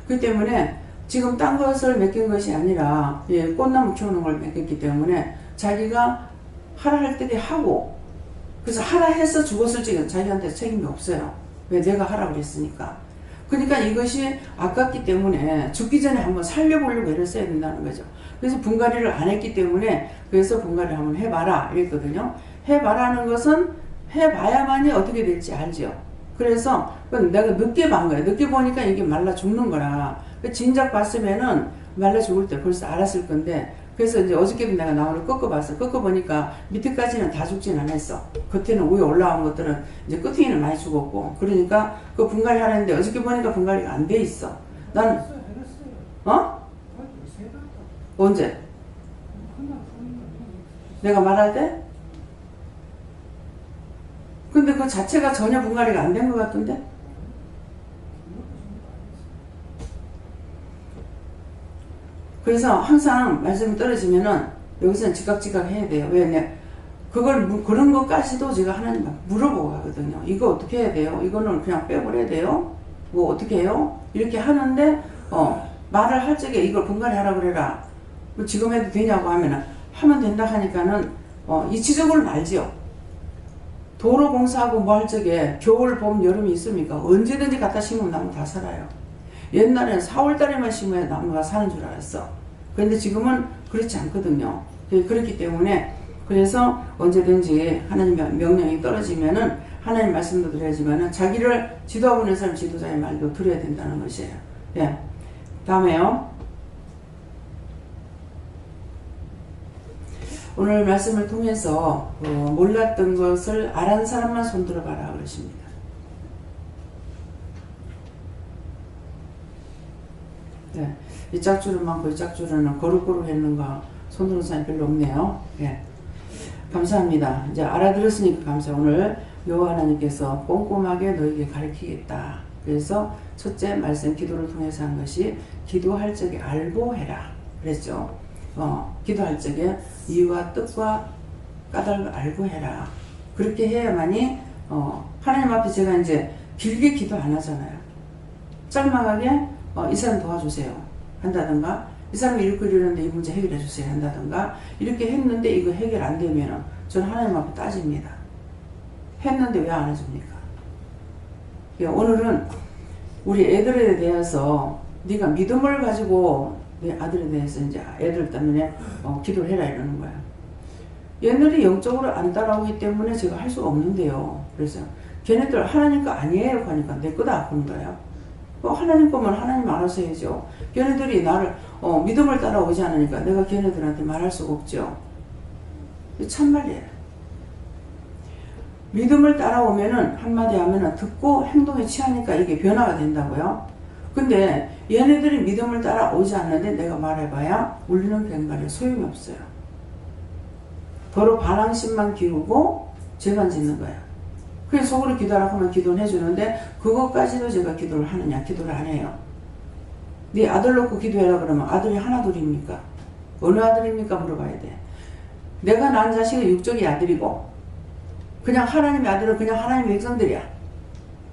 그 때문에 지금 딴 것을 맡긴 것이 아니라 꽃나무 키우는 걸 맡겼기 때문에 자기가 하라 할 때에 하고, 그래서 하라 해서 죽었을 적엔 자기한테 책임이 없어요. 왜? 내가 하라고 그랬으니까. 그러니까 이것이 아깝기 때문에 죽기 전에 한번 살려보려고 애를 써야 된다는 거죠. 그래서 분갈이를 안 했기 때문에 그래서 분갈이를 한번 해봐라 이랬거든요. 해봐라는 것은 해봐야만이 어떻게 될지 알죠. 그래서 내가 늦게 본 거야. 늦게 보니까 이게 말라 죽는 거라. 진작 봤으면은 말라 죽을 때 벌써 알았을 건데, 그래서 이제 어저께도 내가 나무를 꺾어봤어. 꺾어보니까 밑에까지는 다 죽진 않았어. 겉에는 위에 올라온 것들은 이제 끝에는 많이 죽었고. 그러니까 그 분갈이 하는데 어저께 보니까 분갈이가 안 돼 있어. 나는 언제? 내가 말할 때? 근데 그 자체가 전혀 분갈이가 안 된 것 같던데? 그래서 항상 말씀이 떨어지면은 여기서는 지각지각 해야 돼요. 왜? 그런 것까지도 제가 하나님 물어보고 가거든요. 이거 어떻게 해야 돼요? 이거는 그냥 빼버려야 돼요? 뭐 어떻게 해요? 이렇게 하는데, 말을 할 적에 이걸 분갈이 하라고 그래라. 뭐 지금 해도 되냐고 하면은, 하면 된다 하니까는, 이치적으로는 알지요. 도로 공사하고 뭐 할 적에 겨울, 봄, 여름이 있습니까? 언제든지 갖다 심으면 나무 다 살아요. 옛날에는 4월달에만 심어야 나무가 사는 줄 알았어. 그런데 지금은 그렇지 않거든요. 그렇기 때문에 그래서 언제든지 하나님의 명령이 떨어지면은 하나님 말씀도 드려야지만은 자기를 지도하고 있는 사람 지도자의 말도 들어야 된다는 것이에요. 예. 다음에요. 오늘 말씀을 통해서 몰랐던 것을 알한 사람만 손들어 봐라 그러십니다. 네. 이 짝줄은 많고 이 짝줄은 거룩거룩 했는가 손드는 사람이 별로 없네요. 예. 감사합니다. 이제 알아들었으니까 감사해요. 오늘 여호와 하나님께서 꼼꼼하게 너에게 가르치겠다. 그래서 첫째 말씀 기도를 통해서 한 것이 기도할 적에 알고 해라 그랬죠. 기도할 적에 이유와 뜻과 까닭을 알고 해라. 그렇게 해야만이 하나님 앞에 제가 이제 길게 기도 안 하잖아요. 짤막하게 이 사람 도와주세요 한다든가, 이 사람이 이렇게 이러는데 이 문제 해결해 주세요 한다든가, 이렇게 했는데 이거 해결 안 되면 저는 하나님 앞에 따집니다. 했는데 왜 안 해줍니까? 오늘은 우리 애들에 대해서 네가 믿음을 가지고 내 아들에 대해서 이제 애들 때문에 기도를 해라 이러는 거야. 얘네들이 영적으로 안 따라오기 때문에 제가 할 수가 없는데요. 그래서 걔네들 하나님 거 아니에요 하니까 내 거다 그런 거예요. 하나님 거면 하나님 알아서 해야죠. 걔네들이 나를 믿음을 따라오지 않으니까 내가 걔네들한테 말할 수가 없죠. 참말이에요. 믿음을 따라오면은 한마디 하면은 듣고 행동에 취하니까 이게 변화가 된다고요. 근데 얘네들이 믿음을 따라오지 않는데 내가 말해봐야 울리는 괭과리 소용이 없어요. 도로 반항심만 기우고 죄만 짓는 거예요. 그래서 속으로 기도하라고 하면 기도는 해주는데 그것까지도 제가 기도를 하느냐? 기도를 안 해요. 네 아들 놓고 기도해라 그러면 아들이 하나 둘입니까? 어느 아들입니까? 물어봐야 돼. 내가 낳은 자식은 육적의 아들이고 그냥 하나님의 아들은 그냥 하나님의 백성들이야.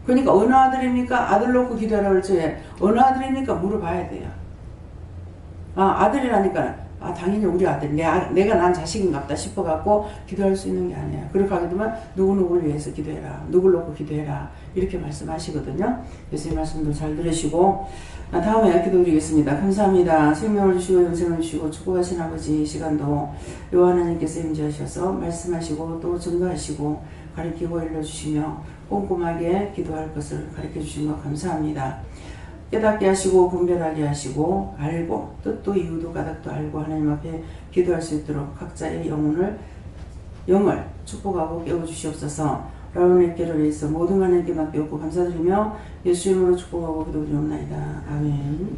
그러니까 어느 아들입니까? 아들 놓고 기도하라고 할 적에 어느 아들입니까? 물어봐야 돼요. 아들이라니까 당연히 우리 아들 내가 난 자식인갑다 싶어갖고 기도할 수 있는 게 아니에요. 그렇게 하게 되면 누구누구를 위해서 기도해라. 누구를 놓고 기도해라. 이렇게 말씀하시거든요. 예수님 말씀도 잘 들으시고 다음에 기도드리겠습니다. 감사합니다. 생명을 주시고 영생을 주시고 축복하신 아버지, 이 시간도 여호와 하나님께서 임재하셔서 말씀하시고 또 증거하시고 가르치고 일러주시며 꼼꼼하게 기도할 것을 가르쳐 주신 것 감사합니다. 깨닫게 하시고 분별하게 하시고 알고 뜻도 이유도 가닥도 알고 하나님 앞에 기도할 수 있도록 각자의 영을 축복하고 깨워주시옵소서. 여러분의 길을 위해서 모든 하나님께 맡겨오고 감사드리며 예수 이름으로 축복하고 기도드리옵나이다. 아멘.